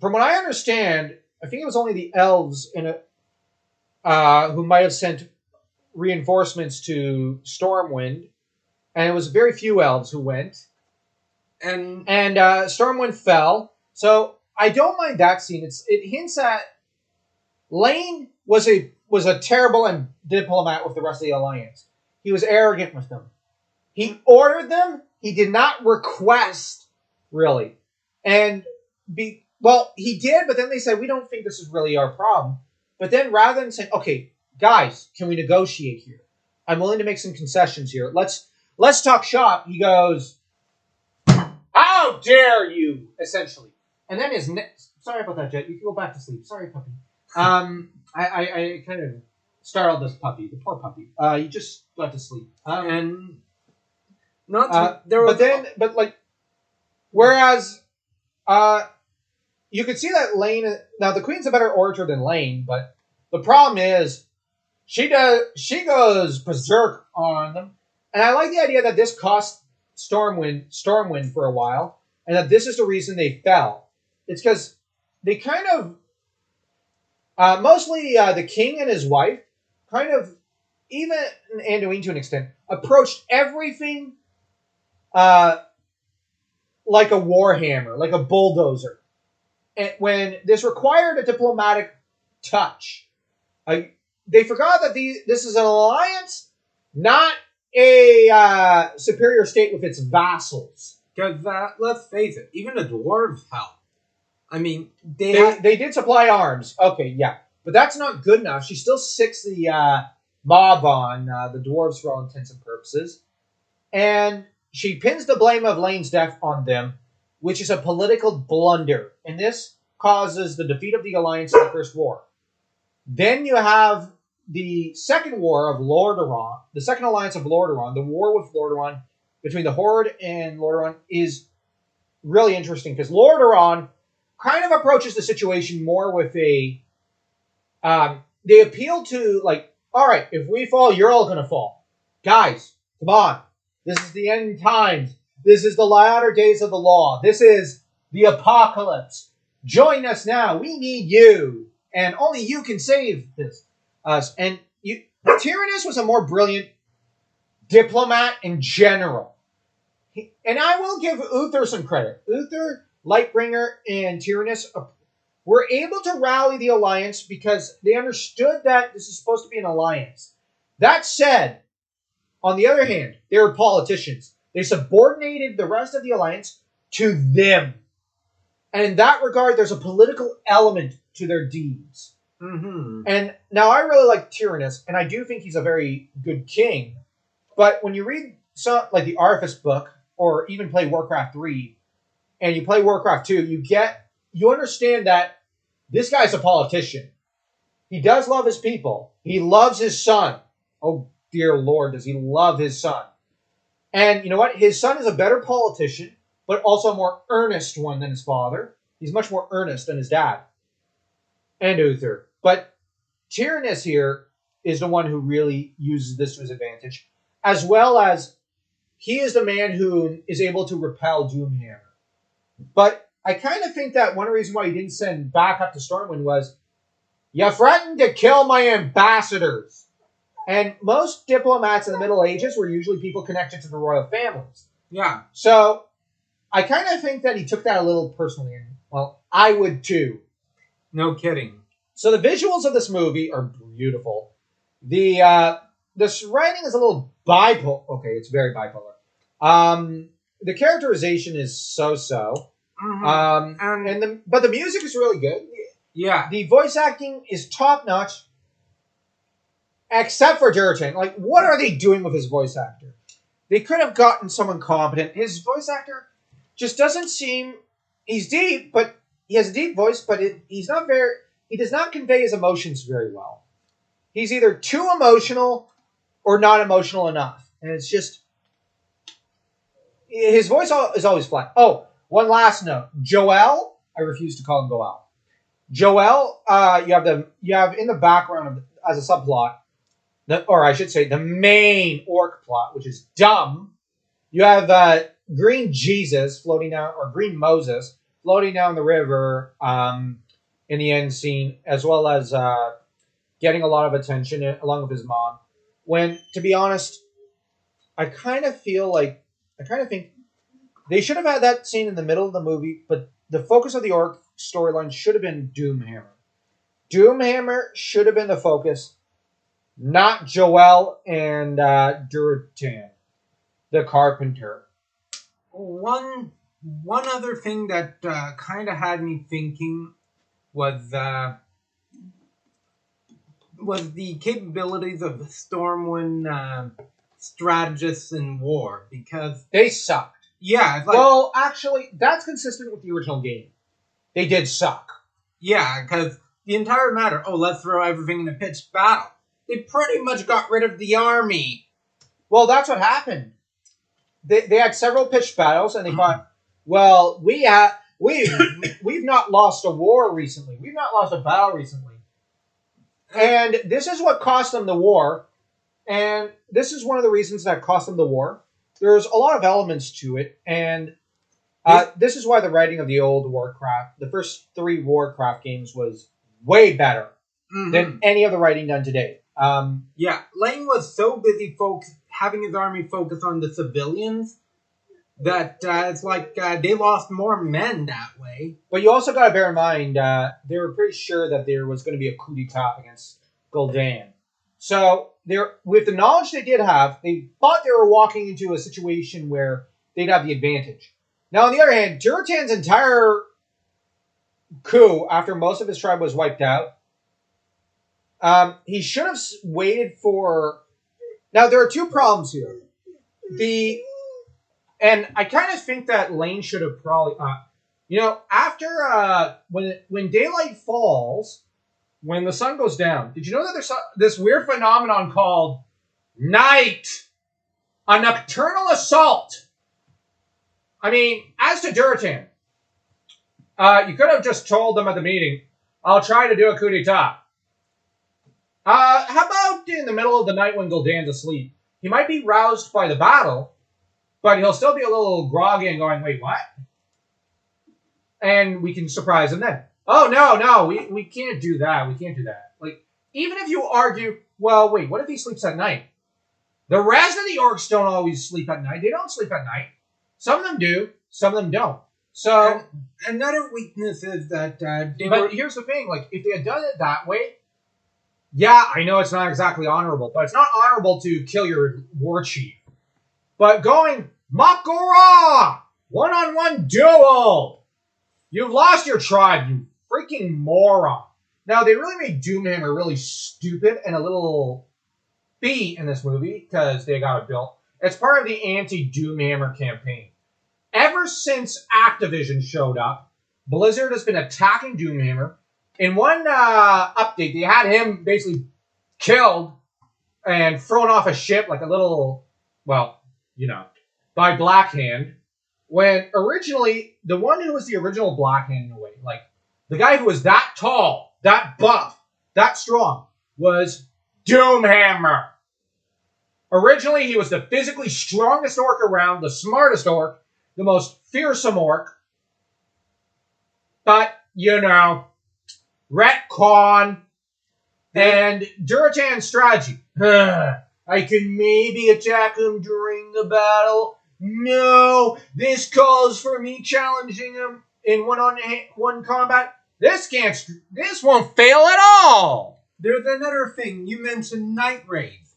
what I understand, I think it was only the elves who might have sent reinforcements to Stormwind, and it was very few elves who went. And Stormwind fell. So I don't mind that scene. It hints at Lane was a terrible and diplomat with the rest of the Alliance. He was arrogant with them. He ordered them. He did not request, really. And he did, but then they said, we don't think this is really our problem. But then rather than saying, okay, guys, can we negotiate here? I'm willing to make some concessions here. Let's talk shop. He goes, how dare you, essentially. And then sorry about that, Jet. You can go back to sleep. Sorry, puppy. I kind of startled this puppy, the poor puppy. He just got to sleep. And not there was, whereas you could see that Lane. Now the Queen's a better orator than Lane, but the problem is she goes berserk on them, and I like the idea that this cost Stormwind for a while, and that this is the reason they fell. It's because they kind of mostly the king and his wife kind of, even Anduin to an extent, approached everything like a warhammer, like a bulldozer. And when this required a diplomatic touch, they forgot that this is an alliance, not a superior state with its vassals. Because let's face it, even the dwarves help. I mean, they did supply arms. Okay, yeah. But that's not good enough. She still sicks the mob on the dwarves for all intents and purposes. And she pins the blame of Lane's death on them, which is a political blunder. And this causes the defeat of the Alliance in the First War. Then you have the Second War of Lordaeron, the Second Alliance of Lordaeron. The war with Lordaeron, between the Horde and Lordaeron, is really interesting because Lordaeron kind of approaches the situation more with a... they appeal to, like, all right, if we fall, you're all going to fall. Guys, come on. This is the end times. This is the latter days of the law. This is the apocalypse. Join us now. We need you. And only you can save us. And Tyrannus was a more brilliant diplomat in general. And I will give Uther some credit. Uther, Lightbringer, and Tyrannus were able to rally the alliance because they understood that this is supposed to be an alliance. That said, on the other hand, they were politicians. They subordinated the rest of the alliance to them. And in that regard, there's a political element to their deeds. Mm-hmm. And now I really like Tyrannus, and I do think he's a very good king. But when you read like the Arthas book, or even play Warcraft 3, and you play Warcraft 2, you understand that this guy's a politician. He does love his people. He loves his son. Oh, dear Lord, does he love his son. And you know what? His son is a better politician, but also a more earnest one than his father. He's much more earnest than his dad. And Uther. But Tyrannus here is the one who really uses this to his advantage, as well as he is the man who is able to repel Doomhammer. But I kind of think that one reason why he didn't send back up to Stormwind was, you threatened to kill my ambassadors. And most diplomats in the Middle Ages were usually people connected to the royal families. Yeah. So I kind of think that he took that a little personally. And, well, I would too. No kidding. So the visuals of this movie are beautiful. The writing is a little bipolar. Okay, it's very bipolar. The characterization is so-so. Mm-hmm. But the music is really good. Yeah. The voice acting is top-notch. Except for Durtan. Like, what are they doing with his voice actor? They could have gotten someone competent. His voice actor just doesn't seem... He's deep, but he has a deep voice, but he does not convey his emotions very well. He's either too emotional or not emotional enough. And it's just... His voice is always flat. Oh, one last note. Joel, I refuse to call him Goel. Joel, you have in the background as a subplot, or I should say the main orc plot, which is dumb. You have Green Jesus floating down, or Green Moses floating down the river in the end scene, as well as getting a lot of attention along with his mom. When, to be honest, I kind of think They should have had that scene in the middle of the movie, but the focus of the orc storyline should have been Doomhammer. Doomhammer should have been the focus, not Joel and Duratan, the carpenter. One other thing that kind of had me thinking was the capabilities of Stormwind strategists in war, because they sucked. Yeah, it's like, well, actually, that's consistent with the original game. They did suck. Yeah, because the entire matter, let's throw everything in a pitched battle. They pretty much got rid of the army. Well, that's what happened. They had several pitched battles, and they thought, well, we've not lost a war recently. We've not lost a battle recently. And this is what cost them the war. And this is one of the reasons that cost them the war. There's a lot of elements to it. And this is why the writing of the old Warcraft, the first 3 Warcraft games, was way better than any of the writing done today. Lane was so busy having his army focus on the civilians that it's like they lost more men that way. But you also got to bear in mind, they were pretty sure that there was going to be a coup d'etat against Gul'dan. So, with the knowledge they did have, they thought they were walking into a situation where they'd have the advantage. Now, on the other hand, Duratan's entire coup, after most of his tribe was wiped out, he should have waited for... Now, there are 2 problems here. And I kind of think that Lane should have probably... after... when daylight falls, when the sun goes down, did you know that there's this weird phenomenon called night? A nocturnal assault. I mean, as to Duratan, you could have just told them at the meeting, I'll try to do a coup d'etat. How about in the middle of the night when Gul'dan's asleep? He might be roused by the battle, but he'll still be a little groggy and going, wait, what? And we can surprise him then. Oh, no, we can't do that. We can't do that. Like, even if you argue, well, wait, what if he sleeps at night? The rest of the orcs don't always sleep at night. They don't sleep at night. Some of them do. Some of them don't. So, another weakness is that here's the thing. Like, if they had done it that way, yeah, I know it's not exactly honorable, but it's not honorable to kill your war chief. But going, Makara! One-on-one duel! You've lost your tribe, you freaking moron. Now, they really made Doomhammer really stupid and a little B in this movie, because they got it built. It's part of the anti-Doomhammer campaign. Ever since Activision showed up, Blizzard has been attacking Doomhammer. In one update, they had him basically killed and thrown off a ship like a little, by Black Hand. When originally, the one who was the original Black Hand in a way, like the guy who was that tall, that buff, that strong, was Doomhammer. Originally, he was the physically strongest orc around, the smartest orc, the most fearsome orc. But, retcon and Duratan's strategy. I can maybe attack him during the battle. No, this calls for me challenging him in one-on-one combat. This won't fail at all. There's another thing. You mentioned night raids.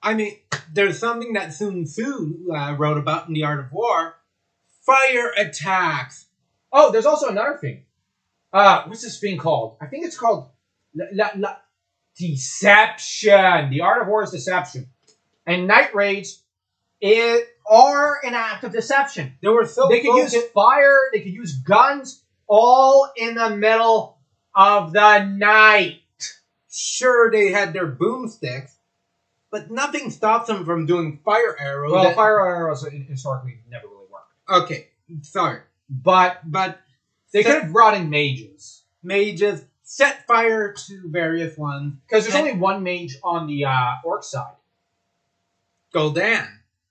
I mean, there's something that Sun Tzu wrote about in The Art of War. Fire attacks. Oh, there's also another thing. What's this thing called? I think it's called deception. The Art of War is deception. And night raids are an act of deception. They could use fire, they could use guns, all in the middle of the night. Sure, they had their boomsticks, but nothing stops them from doing fire arrows. Well, fire arrows historically never really worked. Okay, sorry. But they could have brought in mages. Mages, set fire to various ones. Because there's only one mage on the orc side. Gul'dan.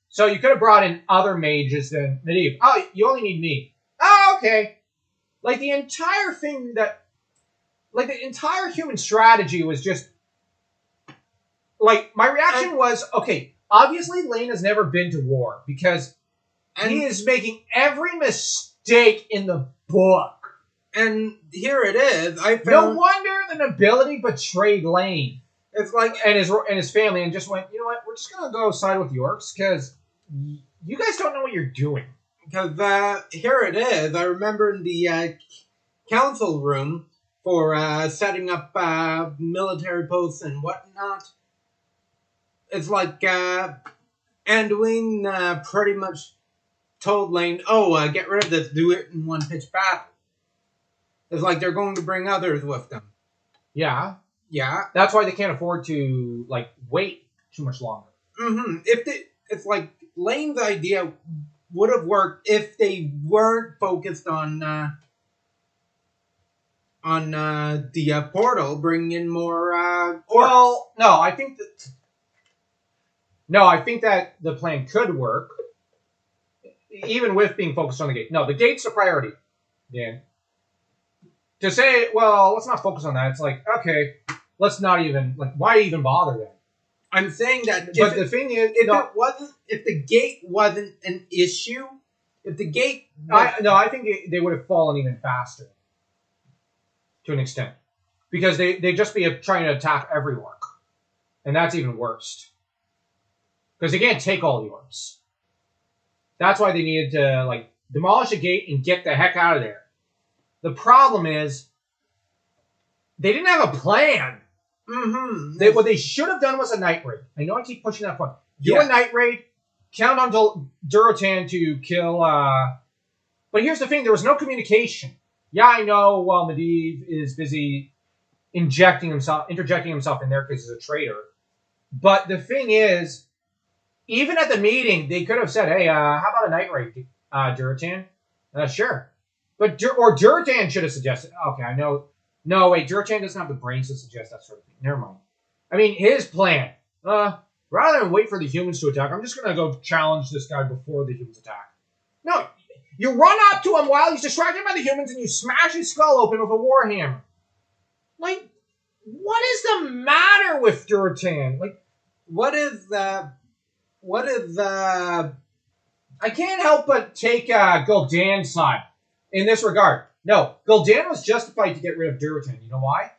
So you could have brought in other mages than Medivh. Oh, you only need me. Oh, okay. Like the entire thing the entire human strategy was just, my reaction was, okay, obviously Lane has never been to war because And he is making every mistake in the book. And here it is. I found No wonder the nobility betrayed Lane. It's like and his family and just went, you know what? We're just gonna go side with the orcs because you guys don't know what you're doing. Because here it is. I remember in the council room for setting up military posts and whatnot. It's like Anduin pretty much told Lane, "Oh, get rid of this. Do it in one pitch battle." It's like they're going to bring others with them. Yeah. Yeah. That's why they can't afford to wait too much longer. Mm-hmm. It's like Lane's idea would have worked if they weren't focused on the portal, bringing in more orcs. Well, no, I think that the plan could work, even with being focused on the gate. No, the gate's a priority, Dan. To say, well, let's not focus on that. It's like, okay, let's not even why even bother then? I'm saying that, but the thing is, if the gate wasn't an issue, if the gate, I think they would have fallen even faster, to an extent, because they'd just be trying to attack every orc, and that's even worse, because they can't take all the orcs. That's why they needed to demolish the gate and get the heck out of there. The problem is they didn't have a plan. Mm-hmm. What they should have done was a night raid. I know I keep pushing that point. Do a night raid, count on Durotan to kill. But here's the thing: there was no communication. Yeah, I know. While Medivh is busy interjecting himself in there because he's a traitor. But the thing is, even at the meeting, they could have said, "Hey, how about a night raid, Durotan?" Sure. But Durotan should have suggested. Okay, I know. No, wait, Durotan doesn't have the brains to suggest that sort of thing. Never mind. I mean, his plan. Rather than wait for the humans to attack, I'm just going to go challenge this guy before the humans attack. No, you run up to him while he's distracted by the humans and you smash his skull open with a warhammer. What is the matter with Durotan? What is the... I can't help but take Gul'dan's side in this regard. No, Gul'dan was justified to get rid of Durotan. You know why?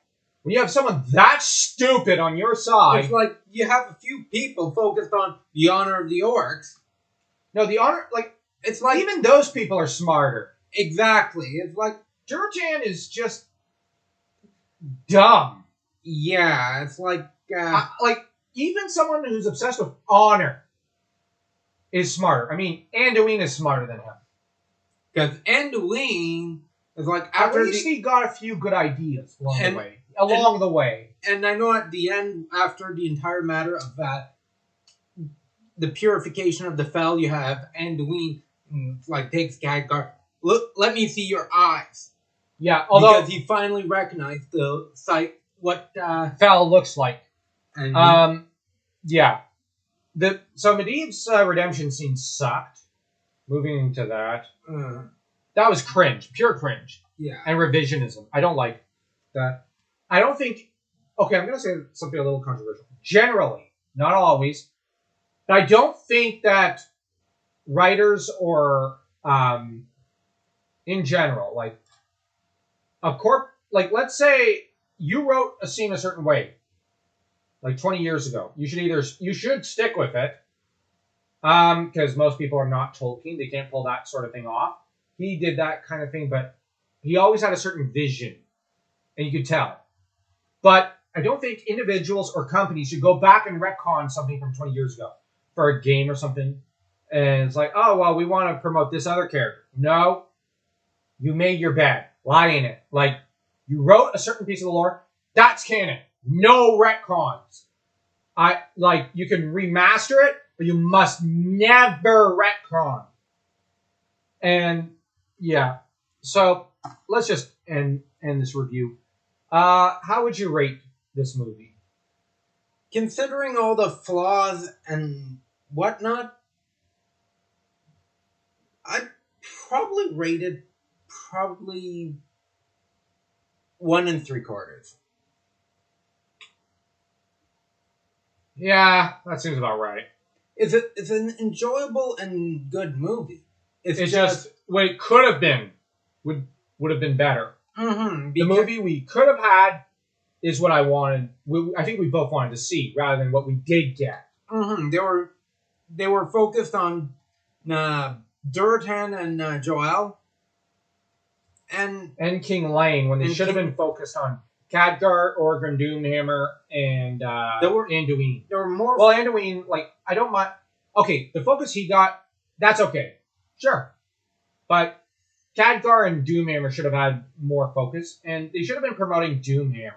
When you have someone that stupid on your side... It's like you have a few people focused on the honor of the orcs. No, the honor... it's like... Even those people are smarter. Exactly. It's like... Durotan is just... dumb. Yeah, it's like... even someone who's obsessed with honor is smarter. I mean, Anduin is smarter than him. Because Anduin is like... At least he got a few good ideas along the way. And I know at the end, after the entire matter of the purification of the Fel, you have Anduin takes Khadgar. Look, let me see your eyes. Yeah, although because he finally recognized the sight what Fel looks like. And yeah. So Medivh's redemption scene sucked. Moving into that. That was cringe. Pure cringe. Yeah. And revisionism. I don't like that. I don't think... Okay, I'm going to say something a little controversial. Generally, not always, but I don't think that writers or, in general, let's say you wrote a scene a certain way, 20 years ago. You should stick with it, because most people are not Tolkien. They can't pull that sort of thing off. He did that kind of thing, but he always had a certain vision, and you could tell. But I don't think individuals or companies should go back and retcon something from 20 years ago for a game or something. And it's like, oh, well, we want to promote this other character. No, you made your bed. Lie in it. You wrote a certain piece of the lore. That's canon. No retcons. You can remaster it, but you must never retcon. And, yeah. So, let's just end this review. How would you rate this movie? Considering all the flaws and whatnot, I'd probably rate it 1 3/4. Yeah, that seems about right. It's an enjoyable and good movie. It's just what it could have been would have been better. Mm-hmm, The movie we could have had is what I wanted. I think we both wanted to see rather than what we did get. Mm-hmm. They were focused on Duratan and Joel and King Lane when they should have been focused on Khadgar, Orgrim, Doomhammer, and Anduin. There were more. Well, Anduin, I don't mind. Okay, the focus he got, that's okay, sure, but Khadgar and Doomhammer should have had more focus, and they should have been promoting Doomhammer.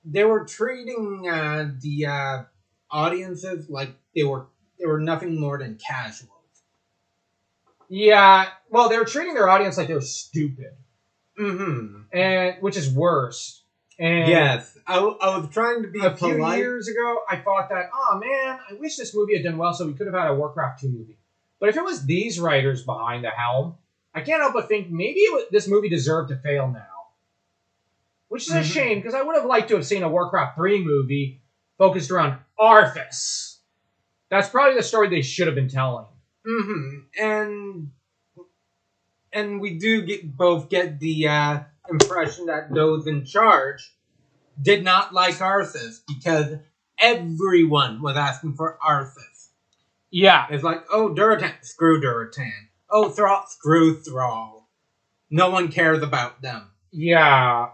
They were treating the audiences like they were nothing more than casuals. Yeah, well, they were treating their audience like they were stupid. Mm-hmm. And which is worse. And yes, I was trying to be a few years ago. I thought that, oh man, I wish this movie had done well, so we could have had a Warcraft 2 movie. But if it was these writers behind the helm, I can't help but think maybe this movie deserved to fail now. Which is a shame, because I would have liked to have seen a Warcraft 3 movie focused around Arthas. That's probably the story they should have been telling. Mm-hmm. And we do both get the impression that those in charge did not like Arthas because everyone was asking for Arthas. Yeah. It's like, oh, Duratan, screw Duratan. Oh, Thrall, screw Thrall. No one cares about them. Yeah.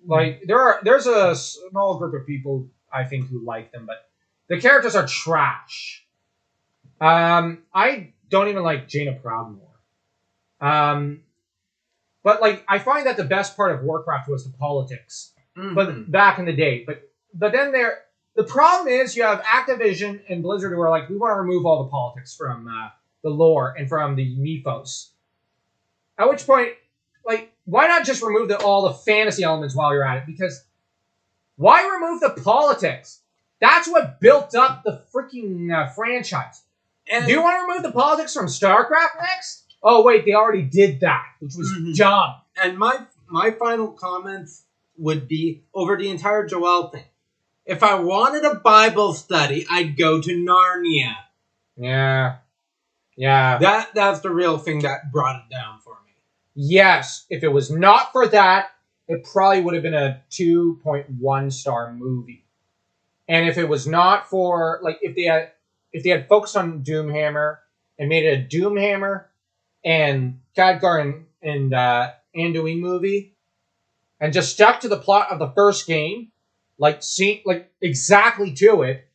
There's a small group of people, I think, who like them, but the characters are trash. I don't even like Jaina Proudmoore. But I find that the best part of Warcraft was the politics. But back in the day. But then the problem is you have Activision and Blizzard who are like, we want to remove all the politics from the lore and from the mythos. At which point, why not just remove all the fantasy elements while you're at it? Because why remove the politics? That's what built up the freaking franchise. And do you want to remove the politics from StarCraft next? Oh, wait, they already did that, which was dumb. And my final comments would be over the entire Joel thing. If I wanted a Bible study, I'd go to Narnia. Yeah. Yeah. That's the real thing that brought it down for me. Yes. If it was not for that, it probably would have been a 2.1 star movie. And if it was not for, if they had focused on Doomhammer and made it a Doomhammer and Khadgar and Anduin movie, and just stuck to the plot of the first game, exactly to it,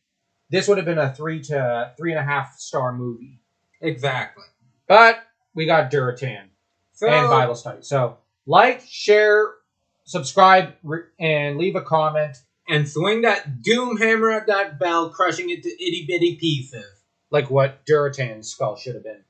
this would have been a 3 to 3.5 star movie. Exactly. But we got Duratan and Bible study. So like, share, subscribe, and leave a comment. And swing that Doomhammer at that bell, crushing it to itty bitty pieces. Like what Duratan's skull should have been.